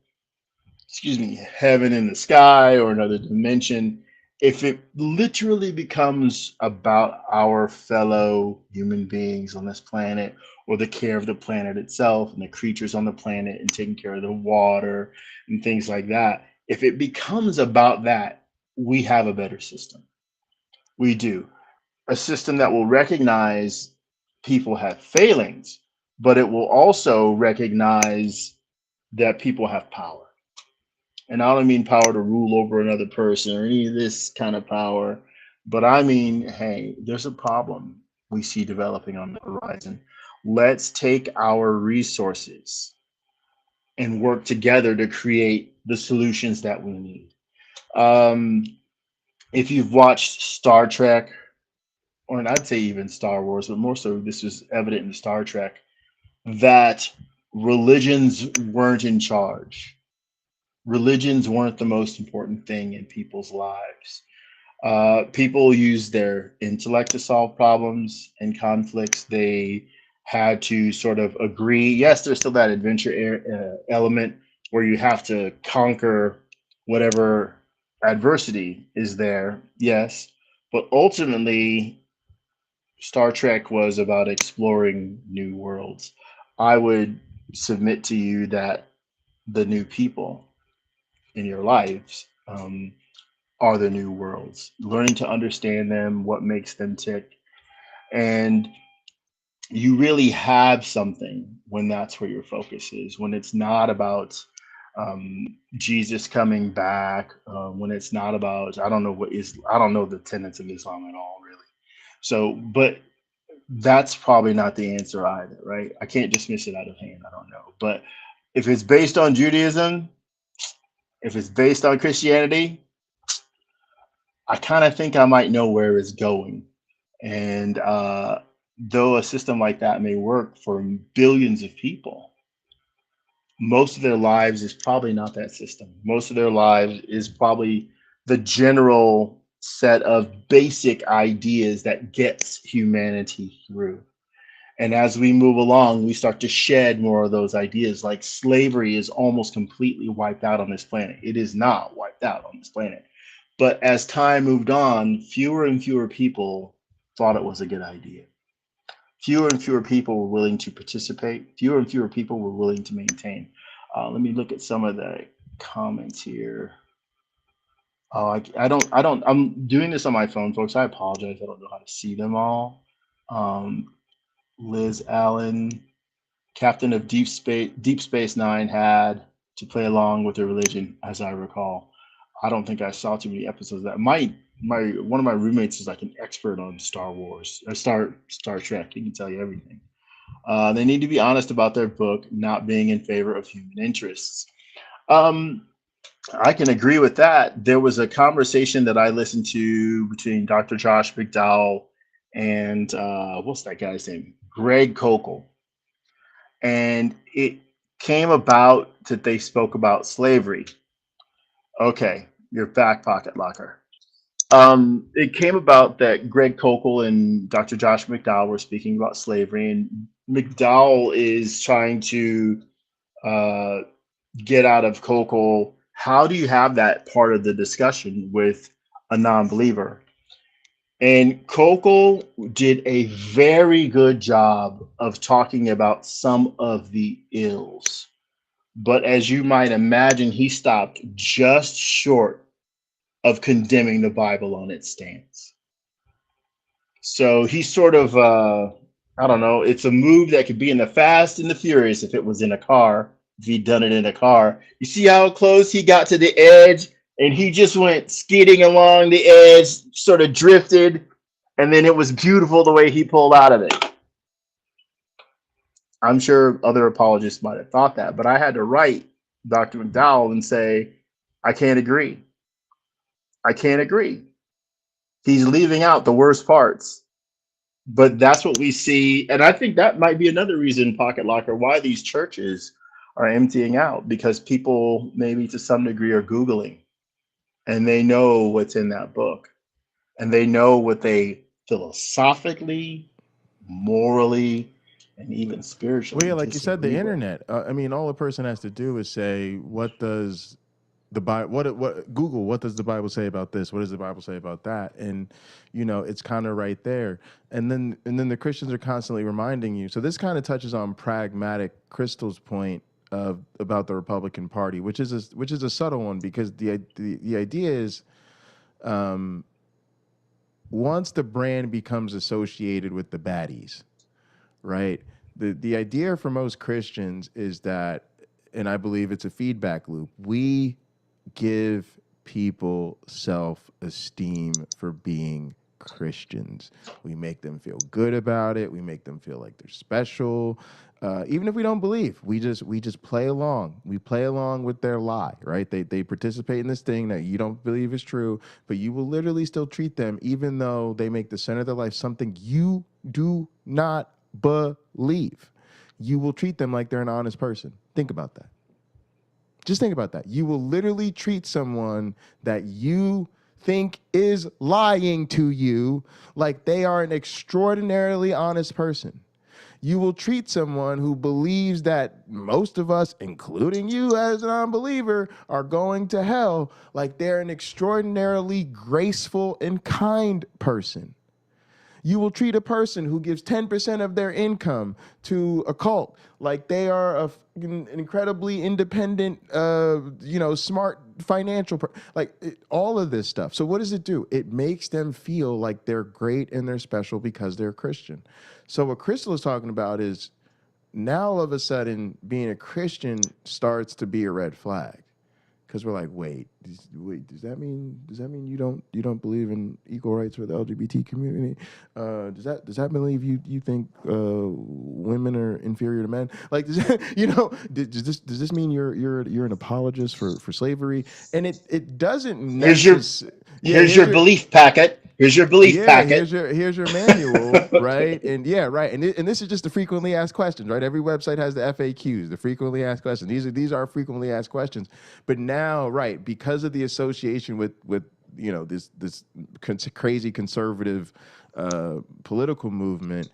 heaven in the sky or another dimension, if it literally becomes about our fellow human beings on this planet or the care of the planet itself and the creatures on the planet and taking care of the water and things like that, if it becomes about that, we have a better system. We do. A system that will recognize people have failings, but it will also recognize that people have power. And I don't mean power to rule over another person or any of this kind of power, but I mean, hey, there's a problem we see developing on the horizon. Let's take our resources and work together to create the solutions that we need. If you've watched Star Trek, or I'd say even Star Wars, but more so this was evident in Star Trek, that religions weren't in charge. religions weren't the most important thing in people's lives. People used their intellect to solve problems and conflicts. They had to sort of agree. Yes, there's still that adventure element where you have to conquer whatever adversity is there. Yes, but ultimately, Star Trek was about exploring new worlds. I would submit to you that the new people in your lives are the new worlds. Learning to understand them, what makes them tick, and you really have something when that's where your focus is. When it's not about Jesus coming back, when it's not about I don't know the tenets of Islam at all, really. So, but that's probably not the answer either, right? I can't dismiss it out of hand. I don't know, but if it's based on Judaism, if it's based on Christianity, I kind of think I might know where it's going. And though a system like that may work for billions of people, most of their lives is probably not that system. Most of their lives is probably the general set of basic ideas that gets humanity through. And as we move along, we start to shed more of those ideas. Like slavery is almost completely wiped out on this planet. It is not wiped out on this planet. But as time moved on, fewer and fewer people thought it was a good idea. Fewer and fewer people were willing to participate. Fewer and fewer people were willing to maintain. Let me look at some of the comments here. I'm doing this on my phone, folks. I apologize. I don't know how to see them all. Liz Allen, Captain of Deep Space Nine, had to play along with the religion, as I recall. I don't think I saw too many episodes of that. One of my roommates is like an expert on Star Wars, or Star Trek. He can tell you everything. They need to be honest about their book not being in favor of human interests. I can agree with that. There was a conversation that I listened to between Dr. Josh McDowell and what's that guy's name? Greg Kokel. And it came about that they spoke about slavery. Okay, your back pocket locker. It came about that Greg Kokel and Dr. Josh McDowell were speaking about slavery, and McDowell is trying to get out of Kokel. How do you have that part of the discussion with a non-believer? And Kokel did a very good job of talking about some of the ills. But as you might imagine, he stopped just short of condemning the Bible on its stance. So he's sort of, I don't know, it's a move that could be in the Fast and the Furious if it was in a car, if he'd done it in a car. You see how close he got to the edge? And he just went skidding along the edge, sort of drifted, and then it was beautiful the way he pulled out of it. I'm sure other apologists might have thought that, but I had to write Dr. McDowell and say, I can't agree. I can't agree. He's leaving out the worst parts. But that's what we see. And I think that might be another reason, Pocket Locker, why these churches are emptying out, because people maybe to some degree are Googling and they know what's in that book and they know what they philosophically, morally, and even spiritually. Well, yeah, like you said, the internet. I mean, all a person has to do is say, "What does the Bible? What Google? What does the Bible say about this? What does the Bible say about that?" And you know, it's kind of right there. And then the Christians are constantly reminding you. So this kind of touches on pragmatic Crystal's point about the Republican Party, which is a subtle one, because the idea is, once the brand becomes associated with the baddies, right? The idea for most Christians is that, and I believe it's a feedback loop, we give people self-esteem for being Christians. We make them feel good about it. We make them feel like they're special. Even if we don't believe, we just play along. We play along with their lie, right? They participate in this thing that you don't believe is true, but you will literally still treat them, even though they make the center of their life something you do not believe. You will treat them like they're an honest person. Think about that. Just think about that. You will literally treat someone that you think is lying to you like they are an extraordinarily honest person. You will treat someone who believes that most of us, including you as an unbeliever, are going to hell like they're an extraordinarily graceful and kind person. You will treat a person who gives 10% of their income to a cult like they are an incredibly independent, smart financial, all of this stuff. So what does it do? It makes them feel like they're great and they're special because they're Christian. So what Crystal is talking about is now all of a sudden being a Christian starts to be a red flag. Because we're like, wait, does that mean you don't believe in equal rights for the LGBT community? Does that believe you think women are inferior to men? Like, does this mean you're an apologist for slavery? And it doesn't necessarily. Here's your belief packet. Here's your belief packet. Here's your manual, right? And right. And this is just the frequently asked questions, right? Every website has the FAQs, the frequently asked questions. These are frequently asked questions. But now, right, because of the association with this crazy conservative political movement,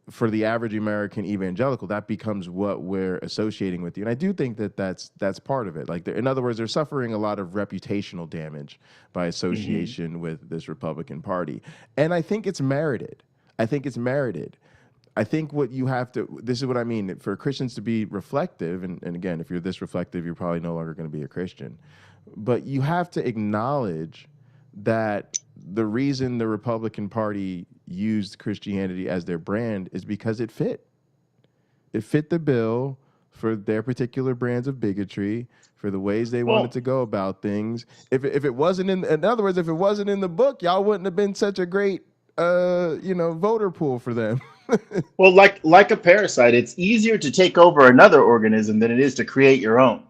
for the average American evangelical, that becomes what we're associating with you. And I do think that that's part of it. Like, in other words, they're suffering a lot of reputational damage by association with this Republican Party. And I think it's merited. I think what you have to, this is what I mean, for Christians to be reflective, and again, if you're this reflective, you're probably no longer going to be a Christian. But you have to acknowledge that the reason the Republican Party used Christianity as their brand is because it fit. It fit the bill for their particular brands of bigotry, for the ways they wanted to go about things. If it wasn't in other words, if it wasn't in the book, y'all wouldn't have been such a great voter pool for them. Well, like a parasite, it's easier to take over another organism than it is to create your own.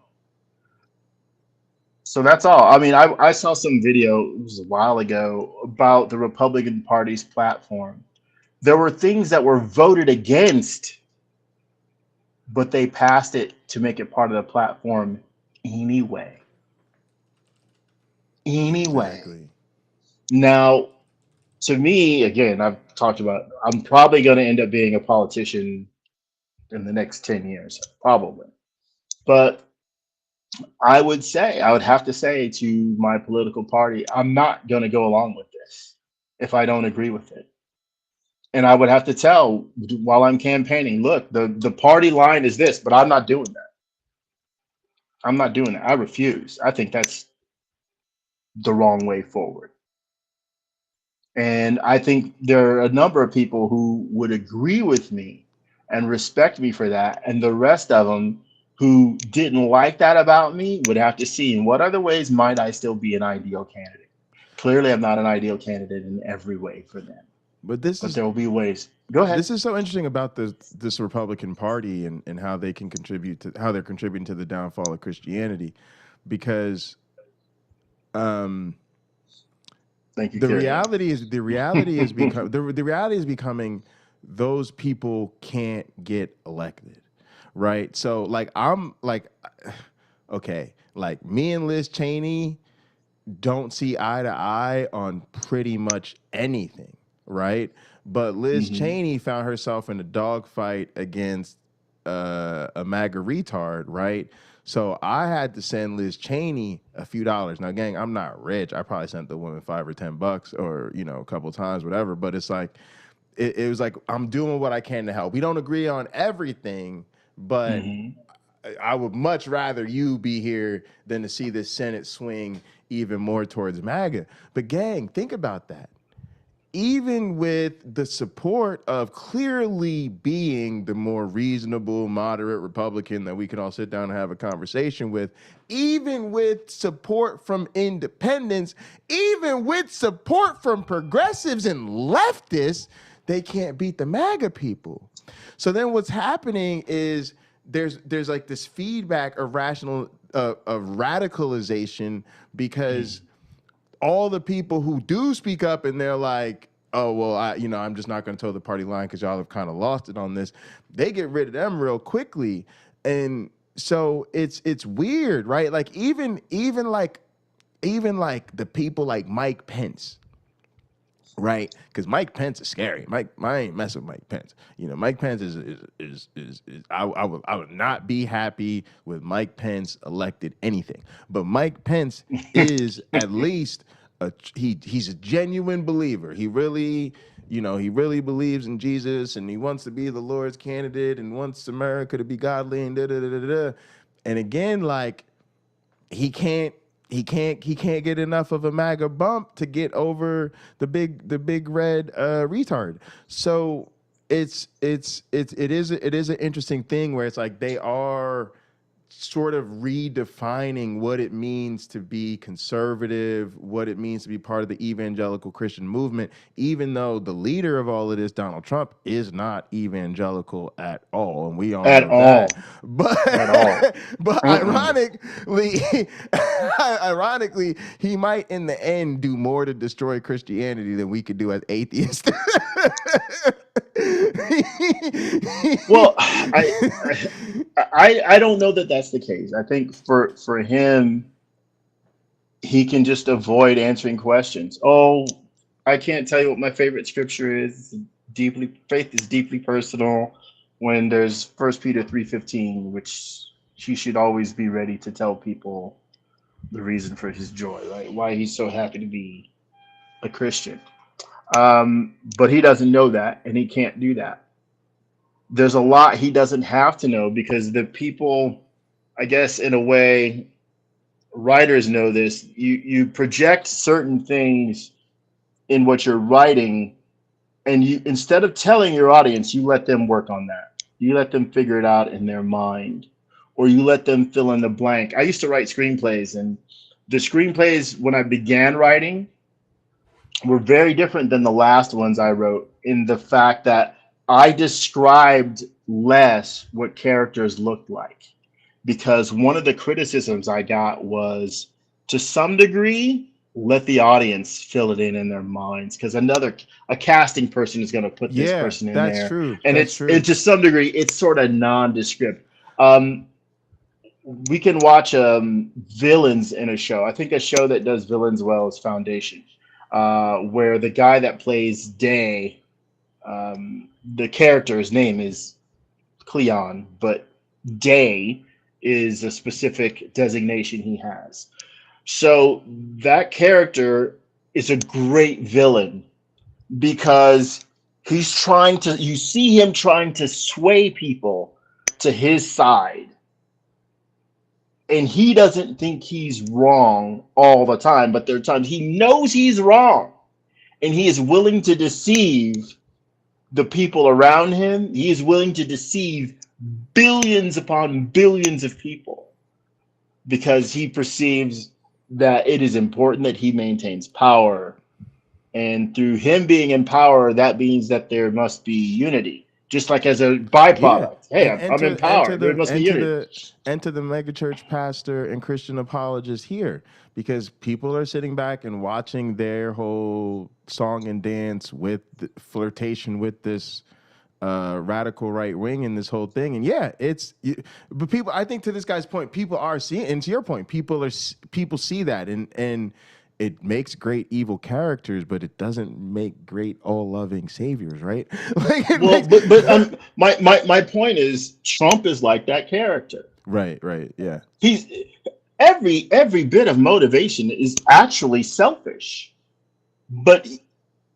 So that's all. I mean, I saw some video, it was a while ago, about the Republican Party's platform. There were things that were voted against, but they passed it to make it part of the platform anyway. Exactly. Now, to me, again, I've talked about, I'm probably going to end up being a politician in the next 10 years, probably. But I would have to say to my political party, I'm not going to go along with this if I don't agree with it. And I would have to tell while I'm campaigning, look, the party line is this, but I'm not doing that. I refuse. I think that's the wrong way forward. And I think there are a number of people who would agree with me and respect me for that. And the rest of them who didn't like that about me would have to see in what other ways might I still be an ideal candidate. Clearly, I'm not an ideal candidate in every way for them. But there will be ways. Go ahead. This is so interesting about this Republican Party and how they can contribute to how they're contributing to the downfall of Christianity, because Thank you. The reality is becoming those people can't get elected. Right. So me and Liz Cheney don't see eye to eye on pretty much anything. Right. But Liz Cheney found herself in a dogfight against a MAGA retard. Right. So I had to send Liz Cheney a few dollars. Now, gang, I'm not rich. I probably sent the woman $5 or $10 or, a couple times, whatever. But it's like it was like I'm doing what I can to help. We don't agree on everything. But I would much rather you be here than to see this Senate swing even more towards MAGA. But gang, think about that. Even with the support of clearly being the more reasonable, moderate Republican that we can all sit down and have a conversation with, even with support from independents, even with support from progressives and leftists, they can't beat the MAGA people. So then what's happening is there's like this feedback of radicalization, because all the people who do speak up and they're like, oh, well, I'm just not going to toe the party line because y'all have kind of lost it on this. They get rid of them real quickly. And so it's weird, right? Like even like the people like Mike Pence, right? Because Mike Pence is scary. I ain't messing with Mike Pence. You know, Mike Pence is I would not be happy with Mike Pence elected anything. But Mike Pence is at least he's a genuine believer. He really believes in Jesus, and he wants to be the Lord's candidate and wants America to be godly and da da da da da. And again, like he can't get enough of a MAGA bump to get over the big red retard. So it is an interesting thing where it's like they are sort of redefining what it means to be conservative, what it means to be part of the evangelical Christian movement, even though the leader of all of this, Donald Trump, is not evangelical at all. And we all know that. But ironically, he might in the end do more to destroy Christianity than we could do as atheists. Well, I don't know that that's the case. I think for him, he can just avoid answering questions. Oh, I can't tell you what my favorite scripture is. Faith is deeply personal. When there's 1 Peter 3:15, which he should always be ready to tell people the reason for his joy, right? Why he's so happy to be a Christian. But he doesn't know that, and he can't do that. There's a lot he doesn't have to know because the people, I guess, in a way, writers know this. You project certain things in what you're writing, and you, instead of telling your audience, you let them work on that. You let them figure it out in their mind, or you let them fill in the blank. I used to write screenplays, and the screenplays when I began writing were very different than the last ones I wrote in the fact that I described less what characters looked like, because one of the criticisms I got was, to some degree, let the audience fill it in their minds, because a casting person is going to put this person in there. True. And it's true. It's to some degree, it's sort of nondescript. We can watch villains in a show. I think a show that does villains well is Foundation, where the guy that plays Day, the character's name is Cleon, but Day is a specific designation he has. So that character is a great villain because you see him trying to sway people to his side. And he doesn't think he's wrong all the time, but there are times he knows he's wrong, and he is willing to deceive the people around him. He is willing to deceive billions upon billions of people because he perceives that it is important that he maintains power. And through him being in power, that means that there must be unity, just like as a byproduct. Yeah. Hey, I'm in power. There must be unity. Enter the megachurch pastor and Christian apologist here, because people are sitting back and watching their whole song and dance with the flirtation with this radical right wing and this whole thing. And but people, I think to this guy's point, people are seeing, and to your point, people see that, and it makes great evil characters, but it doesn't make great all-loving saviors, right? My point is, Trump is like that character. Right, yeah. He's every bit of motivation is actually selfish, but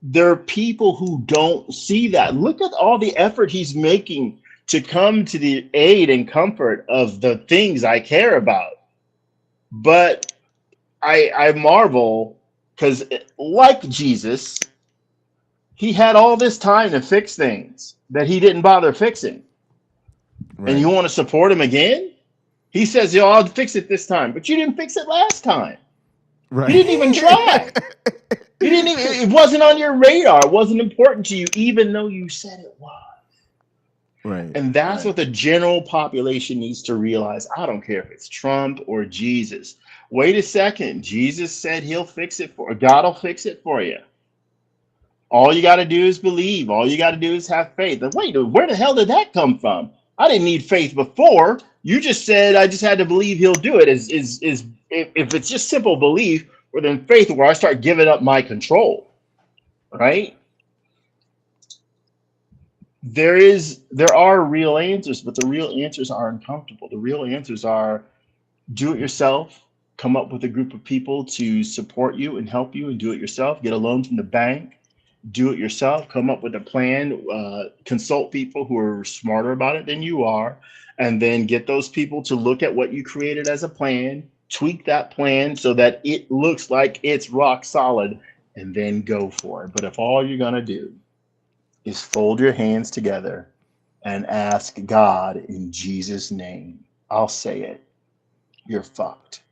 there are people who don't see that. Look at all the effort he's making to come to the aid and comfort of the things I care about. But I marvel because, like Jesus, he had all this time to fix things that he didn't bother fixing. Right. And you want to support him again? He says, I'll fix it this time, but you didn't fix it last time. Right. You didn't even try. It wasn't on your radar. It wasn't important to you, even though you said it was. Right. And that's what the general population needs to realize. I don't care if it's Trump or Jesus. Wait a second. Jesus said he'll fix it God will fix it for you. All you got to do is believe. All you got to do is have faith. And wait, where the hell did that come from? I didn't need faith before. You just said I just had to believe he'll do it. If it's just simple belief, or then faith where I start giving up my control, right? There are real answers, but the real answers are uncomfortable. The real answers are do it yourself, come up with a group of people to support you and help you and do it yourself, get a loan from the bank, do it yourself, come up with a plan, consult people who are smarter about it than you are, and then get those people to look at what you created as a plan, tweak that plan so that it looks like it's rock solid, and then go for it. But if all you're going to do is fold your hands together and ask God in Jesus' name, I'll say it, you're fucked.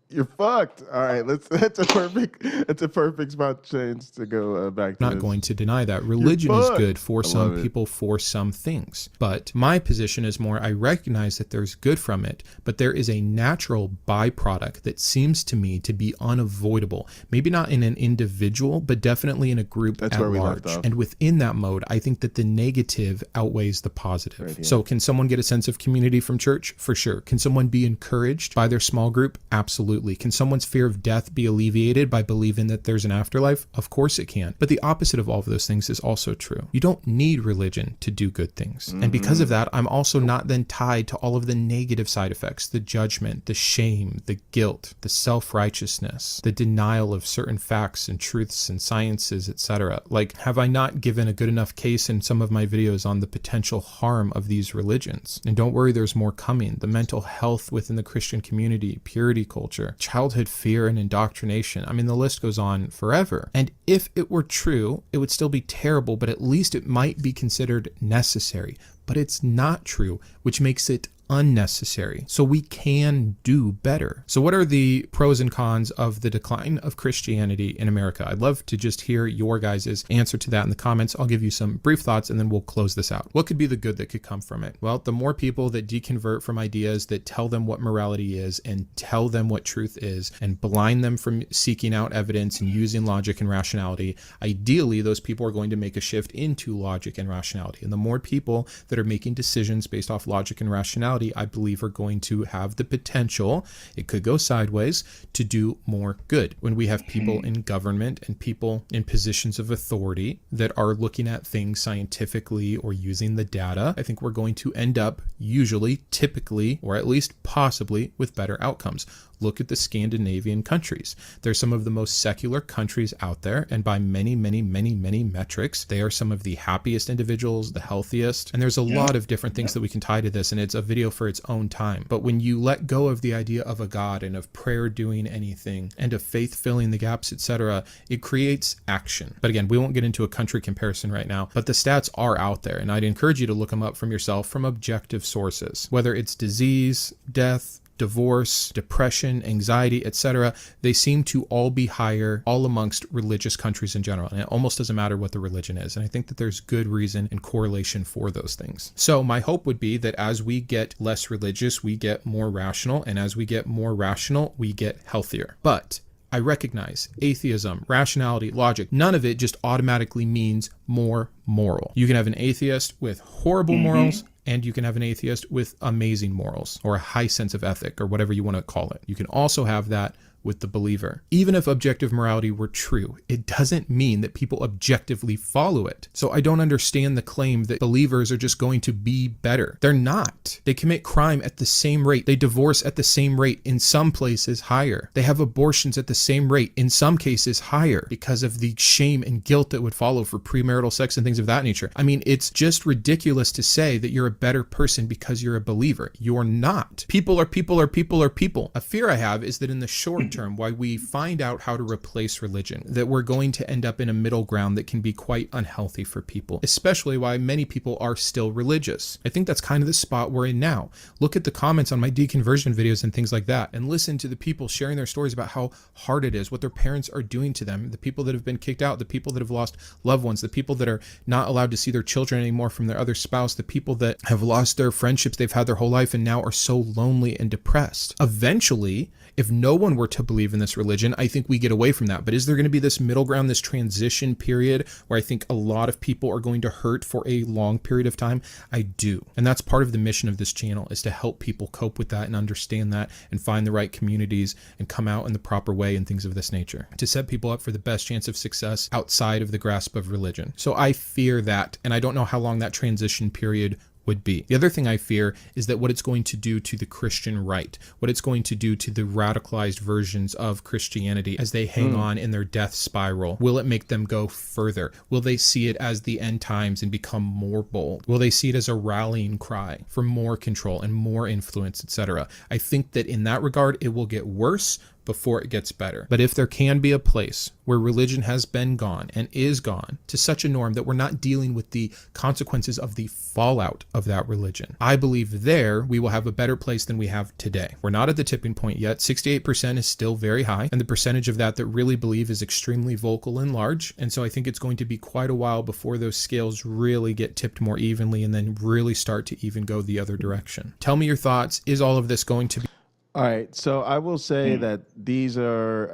You're fucked. All right, that's a perfect spot change to go back to. Not going to deny that religion is good for some people, for some things. But my position is more, I recognize that there's good from it, but there is a natural byproduct that seems to me to be unavoidable. Maybe not in an individual, but definitely in a group at large. And within that mode, I think that the negative outweighs the positive. So can someone get a sense of community from church? For sure. Can someone be encouraged by their small group? Absolutely. Can someone's fear of death be alleviated by believing that there's an afterlife? Of course it can. But the opposite of all of those things is also true. You don't need religion to do good things. And because of that, I'm also not then tied to all of the negative side effects, the judgment, the shame, the guilt, the self-righteousness, the denial of certain facts and truths and sciences, etc. Like, have I not given a good enough case in some of my videos on the potential harm of these religions? And don't worry, there's more coming. The mental health within the Christian community, purity culture, childhood fear and indoctrination. I mean, the list goes on forever. And if it were true, it would still be terrible, but at least it might be considered necessary. But it's not true, which makes it unnecessary. So we can do better. So what are the pros and cons of the decline of Christianity in America? I'd love to just hear your guys' answer to that in the comments. I'll give you some brief thoughts and then we'll close this out. What could be the good that could come from it? Well, the more people that deconvert from ideas that tell them what morality is and tell them what truth is and blind them from seeking out evidence and using logic and rationality, ideally those people are going to make a shift into logic and rationality. And the more people that are making decisions based off logic and rationality, I believe are going to have the potential, it could go sideways, to do more good. When we have people in government and people in positions of authority that are looking at things scientifically or using the data, I think we're going to end up usually, typically, or at least possibly with better outcomes. Look at the Scandinavian countries. They're some of the most secular countries out there, and by many, many, many, many metrics, they are some of the happiest individuals, the healthiest, and there's a lot of different things that we can tie to this, and it's a video for its own time. But when you let go of the idea of a God and of prayer doing anything, and of faith filling the gaps, etc., it creates action. But again, we won't get into a country comparison right now, but the stats are out there, and I'd encourage you to look them up from yourself from objective sources. Whether it's disease, death, divorce, depression, anxiety, etc., they seem to all be higher all amongst religious countries in general. And it almost doesn't matter what the religion is. And I think that there's good reason and correlation for those things. So my hope would be that as we get less religious, we get more rational. And as we get more rational, we get healthier. But I recognize atheism, rationality, logic, none of it just automatically means more moral. You can have an atheist with horrible morals, and you can have an atheist with amazing morals or a high sense of ethic or whatever you want to call it. You can also have that with the believer. Even if objective morality were true, it doesn't mean that people objectively follow it. So I don't understand the claim that believers are just going to be better. They're not. They commit crime at the same rate. They divorce at the same rate, in some places higher. They have abortions at the same rate, in some cases higher, because of the shame and guilt that would follow for premarital sex and things of that nature. I mean, it's just ridiculous to say that you're a better person because you're a believer. You're not. People are people are people are people. A fear I have is that in the short term, why we find out how to replace religion, that we're going to end up in a middle ground that can be quite unhealthy for people, especially why many people are still religious. I think that's kind of the spot we're in now. Look at the comments on my deconversion videos and things like that, and listen to the people sharing their stories about how hard it is, what their parents are doing to them, the people that have been kicked out, the people that have lost loved ones, the people that are not allowed to see their children anymore from their other spouse, the people that have lost their friendships they've had their whole life and now are so lonely and depressed. Eventually, if no one were to believe in this religion, I think we get away from that. But is there going to be this middle ground, this transition period where I think a lot of people are going to hurt for a long period of time? I do. And that's part of the mission of this channel, is to help people cope with that and understand that and find the right communities and come out in the proper way and things of this nature, to set people up for the best chance of success outside of the grasp of religion. So I fear that, and I don't know how long that transition period would be. The other thing I fear is that what it's going to do to the Christian right, what it's going to do to the radicalized versions of Christianity as they hang on in their death spiral. Will it make them go further? Will they see it as the end times and become more bold? Will they see it as a rallying cry for more control and more influence, etc.? I think that in that regard, it will get worse before it gets better. But if there can be a place where religion has been gone and is gone to such a norm that we're not dealing with the consequences of the fallout of that religion, I believe there we will have a better place than we have today. We're not at the tipping point yet. 68% is still very high, and the percentage of that really believe is extremely vocal and large. And so I think it's going to be quite a while before those scales really get tipped more evenly and then really start to even go the other direction. Tell me your thoughts. Is all of this going to be... All right, so I will say that these are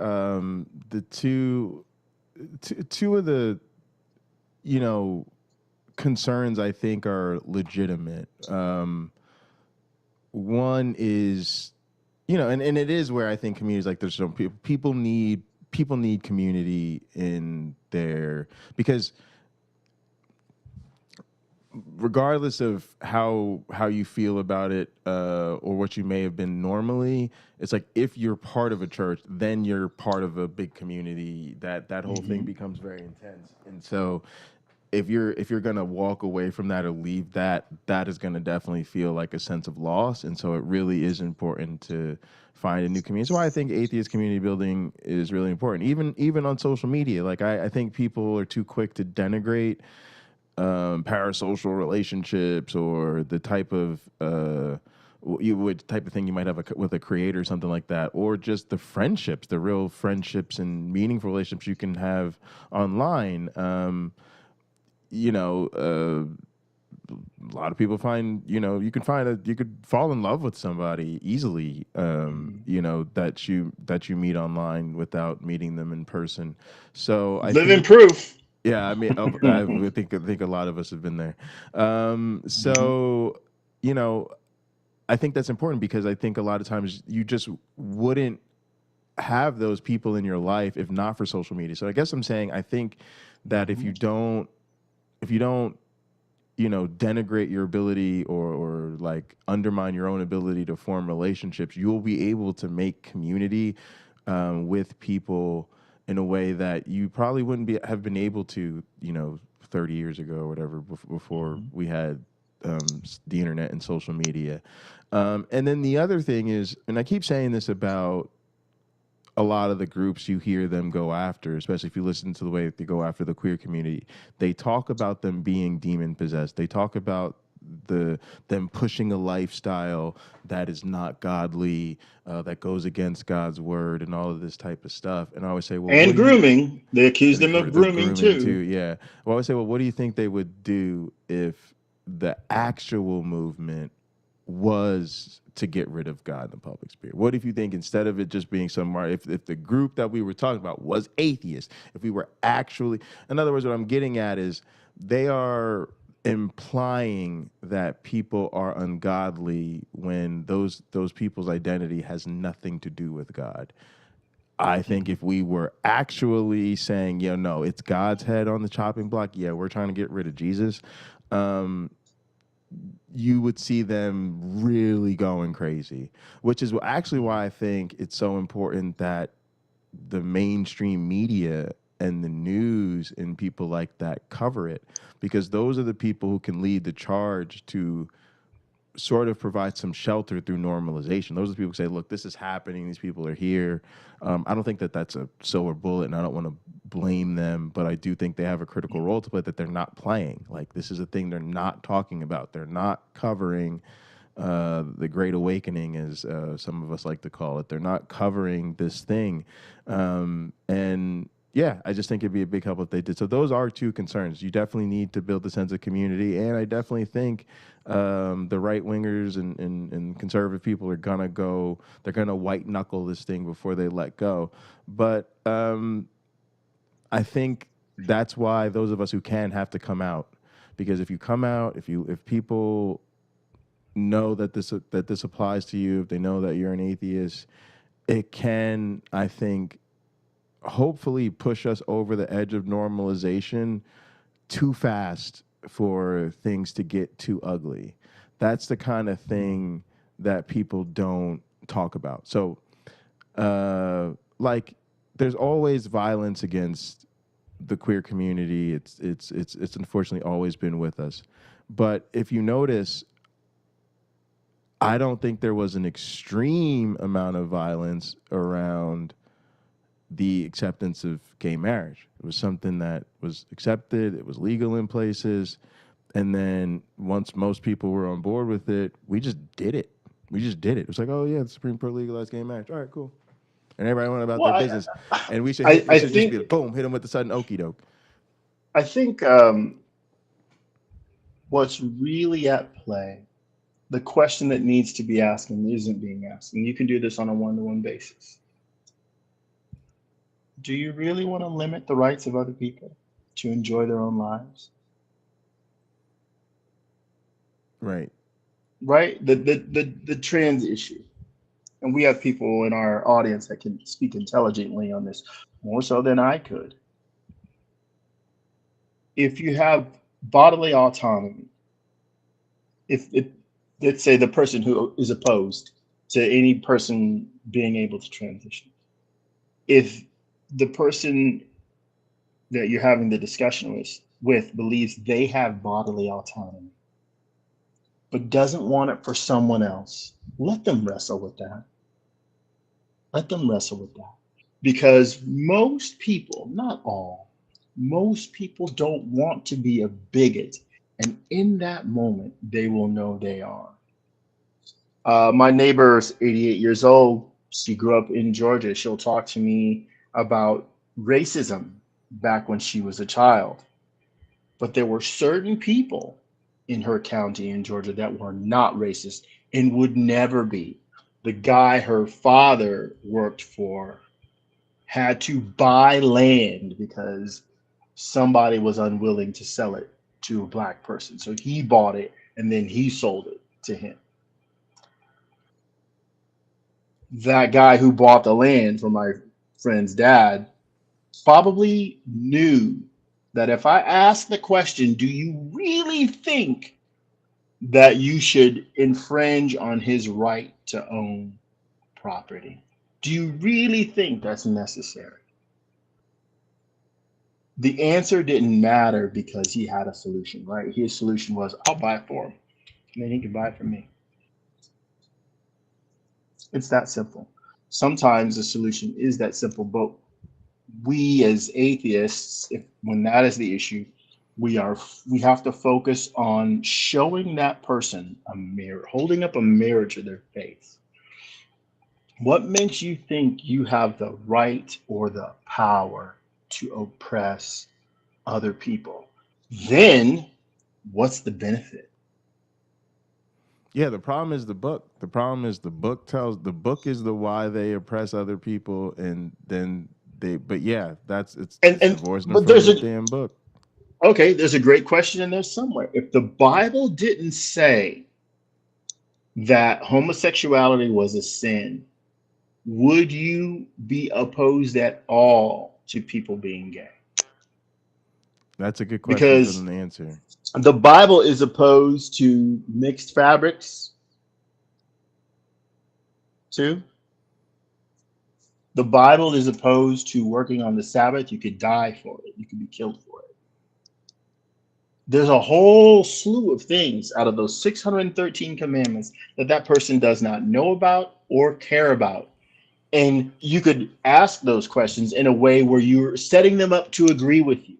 the two of the, concerns I think are legitimate. One is, and it is where I think communities, like, there's some people need community in there, because regardless of how you feel about it or what you may have been normally, it's like, if you're part of a church, then you're part of a big community. That whole thing becomes very intense. And so if you're gonna walk away from that or leave that is gonna definitely feel like a sense of loss. And so it really is important to find a new community. That's why I think atheist community building is really important. Even on social media, like, I think people are too quick to denigrate parasocial relationships, or the type of thing you might have with a creator or something like that, or just the friendships, the real friendships and meaningful relationships you can have online. A lot of people find, you could fall in love with somebody easily, that you meet online without meeting them in person. So I living think, proof. yeah, I mean, I think a lot of us have been there. So, I think that's important, because I think a lot of times you just wouldn't have those people in your life if not for social media. So I guess I'm saying, I think that if you don't, denigrate your ability or like undermine your own ability to form relationships, you'll be able to make community with people in a way that you probably wouldn't have been able to, 30 years ago or whatever, before we had the internet and social media. And then the other thing is, and I keep saying this about a lot of the groups you hear them go after, especially if you listen to the way that they go after the queer community, they talk about them being demon possessed. They talk about them pushing a lifestyle that is not godly, that goes against God's word, and all of this type of stuff. And I always say, well, and grooming. They accuse them of grooming too. Yeah. Well, I always say, well, what do you think they would do if the actual movement was to get rid of God in the public sphere? What if you think, instead of it just being if the group that we were talking about was atheist, if we were actually, in other words, what I'm getting at is, they are implying that people are ungodly when those people's identity has nothing to do with God. I think if we were actually saying, no, it's God's head on the chopping block, we're trying to get rid of Jesus, you would see them really going crazy, which is actually why I think it's so important that the mainstream media and the news and people like that cover it, because those are the people who can lead the charge to sort of provide some shelter through normalization. Those are the people who say, look, this is happening, these people are here. I don't think that that's a silver bullet, and I don't want to blame them, but I do think they have a critical role to play that they're not playing. Like, this is a thing they're not talking about. They're not covering the Great Awakening, as some of us like to call it. They're not covering this thing. And yeah, I just think it'd be a big help if they did. So those are two concerns. You definitely need to build a sense of community, and I definitely think the right wingers and conservative people are gonna go. They're gonna white knuckle this thing before they let go. But I think that's why those of us who can have to come out, because if you come out, if people know that this applies to you, if they know that you're an atheist, it can, I think, hopefully push us over the edge of normalization too fast for things to get too ugly. That's the kind of thing that people don't talk about. So, like, there's always violence against the queer community. It's unfortunately always been with us. But if you notice, I don't think there was an extreme amount of violence around the acceptance of gay marriage. It was something that was accepted, it was legal in places, and then once most people were on board with it, we just did it. It was like, oh yeah, the Supreme Court legalized gay marriage. All right, cool. And everybody went about their business. And we should just be boom, hit them with the sudden okie doke. I think what's really at play, the question that needs to be asked and isn't being asked, and you can do this on a one-to-one basis. Do you really want to limit the rights of other people to enjoy their own lives? Right. Right? The trans issue. And we have people in our audience that can speak intelligently on this, more so than I could. If you have bodily autonomy, if let's say the person who is opposed to any person being able to transition, if the person that you're having the discussion with believes they have bodily autonomy, but doesn't want it for someone else, let them wrestle with that. Let them wrestle with that. Because most people, not all, most people don't want to be a bigot. And in that moment, they will know they are. My neighbor's 88 years old. She grew up in Georgia. She'll talk to me about racism back when she was a child. But there were certain people in her county in Georgia that were not racist and would never be. The guy her father worked for had to buy land because somebody was unwilling to sell it to a black person. So he bought it and then he sold it to him. That guy who bought the land from my friend's dad probably knew that if I ask the question, do you really think that you should infringe on his right to own property? Do you really think that's necessary? The answer didn't matter because he had a solution, right? His solution was, I'll buy it for him, and then he can buy it from me. It's that simple. Sometimes the solution is that simple, but we as atheists, when that is the issue, we have to focus on showing that person a mirror, holding up a mirror to their face. What makes you think you have the right or the power to oppress other people? Then what's the benefit? Yeah, the problem is the book. The problem is the book is the why they oppress other people, and then but yeah, it's divorced from the damn book. Okay, there's a great question in there somewhere. If the Bible didn't say that homosexuality was a sin, would you be opposed at all to people being gay? That's a good question for them to answer. The Bible is opposed to mixed fabrics, too. The Bible is opposed to working on the Sabbath. You could die for it. You could be killed for it. There's a whole slew of things out of those 613 commandments that person does not know about or care about. And you could ask those questions in a way where you're setting them up to agree with you,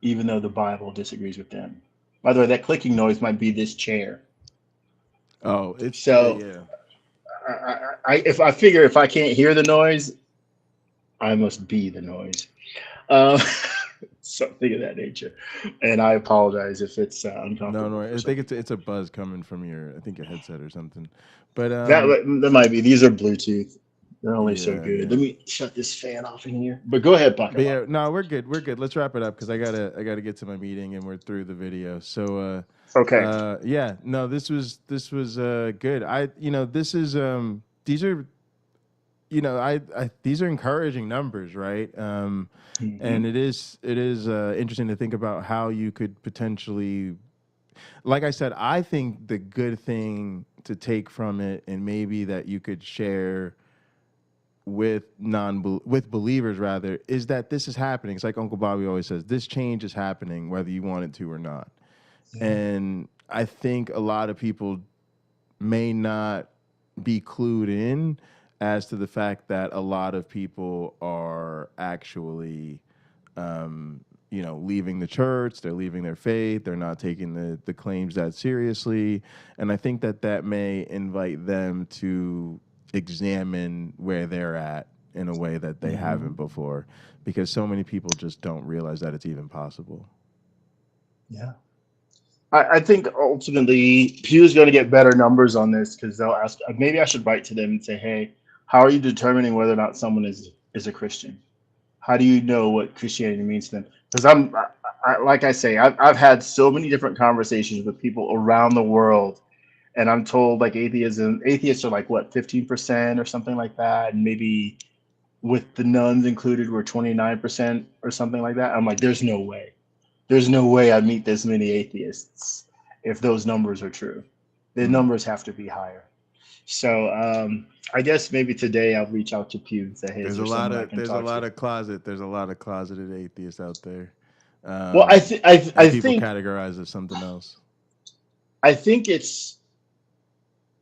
even though the Bible disagrees with them. By the way, that clicking noise might be this chair. Oh, it's so. Yeah. If I can't hear the noise, I must be the noise. Um, something of that nature. And I apologize if it's No, no, uncomfortable for I some think people. it's a buzz coming from your, I think your headset or something. But That might be. These are Bluetooth. They're only so yeah, good. yeah. Let me shut this fan off in here. But go ahead, Pocket But Lock. yeah, no, we're good. We're good. Let's wrap it up because I gotta get to my meeting and we're through the video. So Okay. yeah, no, this was good. This is these are these are encouraging numbers, right? Hmm. And it is interesting to think about how you could potentially, like I said, I think the good thing to take from it, and maybe that you could share with with believers rather, is that this is happening. It's like Uncle Bobby always says, this change is happening whether you want it to or not. Yeah. And I think a lot of people may not be clued in as to the fact that a lot of people are actually leaving the church, they're leaving their faith, they're not taking the claims that seriously. And I think that may invite them to examine where they're at in a way that they Hmm. haven't before, because so many people just don't realize that it's even possible. Yeah. I think ultimately Pew's going to get better numbers on this because they'll ask. Maybe I should write to them and say, "Hey, how are you determining whether or not someone is a Christian? How do you know what Christianity means to them?" Because like I say, I've had so many different conversations with people around the world, and I'm told like atheists are like what 15% or something like that, and maybe with the nuns included, we're 29% or something like that. I'm like, there's no way. There's no way I meet this many atheists if those numbers are true. The Mm. numbers have to be higher. So I guess maybe today I'll reach out to Pew and say, hey, is There's there a lot someone I of can talk to? there's a lot of closeted atheists out there, Well, and people categorize as something else. I think it's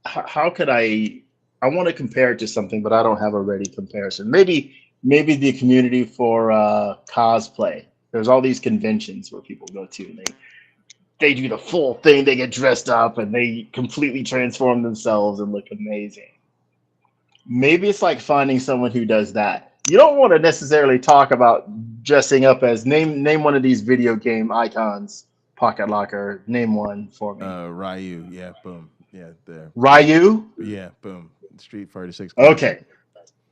how could I want to compare it to something, but I don't have a ready comparison. Maybe the community for cosplay. There's all these conventions where people go to and they do the full thing. They get dressed up and they completely transform themselves and look amazing. Maybe it's like finding someone who does that. You don't want to necessarily talk about dressing up as name one of these video game icons. Pocket Locker, name one for me. Ryu, yeah, boom, yeah, there, boom, Ryu. yeah, boom. Street Fighter 6 classic. Okay,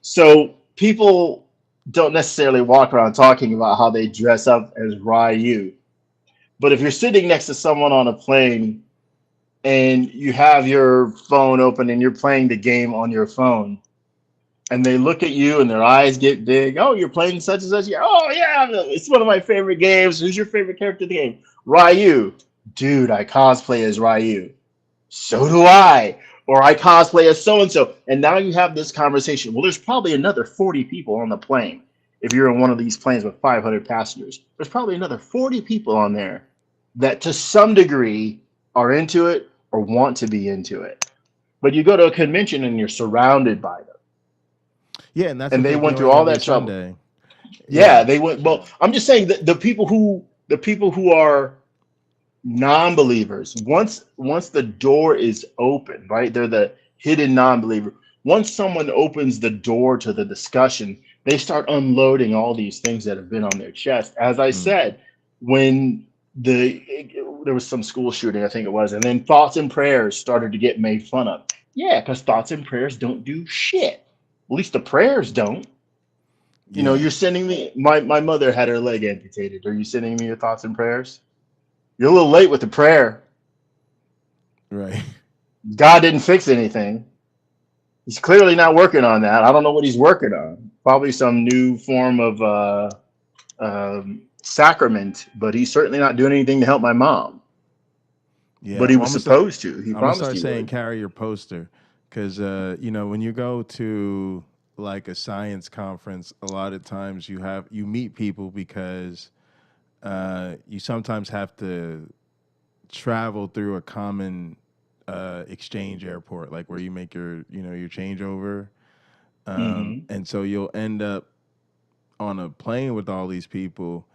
so people don't necessarily walk around talking about how they dress up as Ryu. But if you're sitting next to someone on a plane and you have your phone open and you're playing the game on your phone, and they look at you and their eyes get big. Oh, you're playing such and such. Yeah. Oh, yeah. It's one of my favorite games. Who's your favorite character in the game? Ryu. Dude, I cosplay as Ryu. So do I. Or I cosplay as so and so. And now you have this conversation. Well, there's probably another 40 people on the plane. If you're in one of these planes with 500 passengers, there's probably another 40 people on there that to some degree are into it or want to be into it. But you go to a convention and you're surrounded by them. Yeah, and that's And what they they're went through doing all every that trouble. Sunday. Yeah, Yeah, they went. Well, I'm just saying that the people who are non-believers, once the door is open, right? They're the hidden non-believer. Once someone opens the door to the discussion, they start unloading all these things that have been on their chest. As I mm. said, when there was some school shooting, I think it was, and then thoughts and prayers started to get made fun of. Yeah, because thoughts and prayers don't do shit. At least the prayers don't. Yeah, You're sending me my mother had her leg amputated. Are you sending me your thoughts and prayers? You're a little late with the prayer. right. God didn't fix anything. He's clearly not working on that. I don't know what he's working on. Probably some new form of sacrament, but he's certainly not doing anything to help my mom. Yeah, But he well, was supposed to. He I'm gonna promised start he saying would. carry your poster, because when you go to like a science conference, a lot of times you meet people because you sometimes have to travel through a common exchange airport, like where you make your changeover, Hmm. and so you'll end up on a plane with all these people,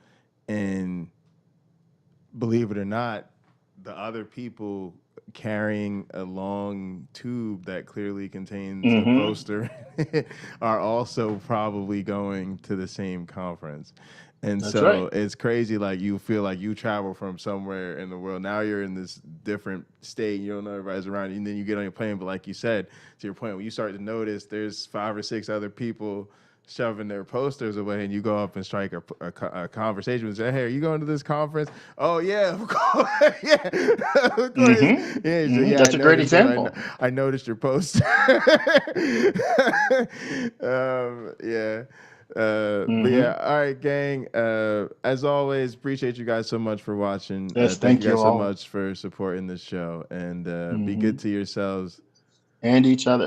and believe it or not, the other people carrying a long tube that clearly contains a poster are also probably going to the same conference. And That's so right. it's crazy. Like, you feel like you travel from somewhere in the world. Now you're in this different state. You don't know everybody's around you. And then you get on your plane. But like you said, to your point, when you start to notice there's 5 or 6 other people shoving their posters away, and you go up and strike a conversation and say, "Hey, are you going to this conference?" "Oh yeah, of course." Yeah, of course. Yeah, so, yeah, That's a great example. I noticed your poster. Yeah. But yeah, all right, gang. As always, appreciate you guys so much for watching. Yes, thank you guys so all. much for supporting this show, and be good to yourselves and each other.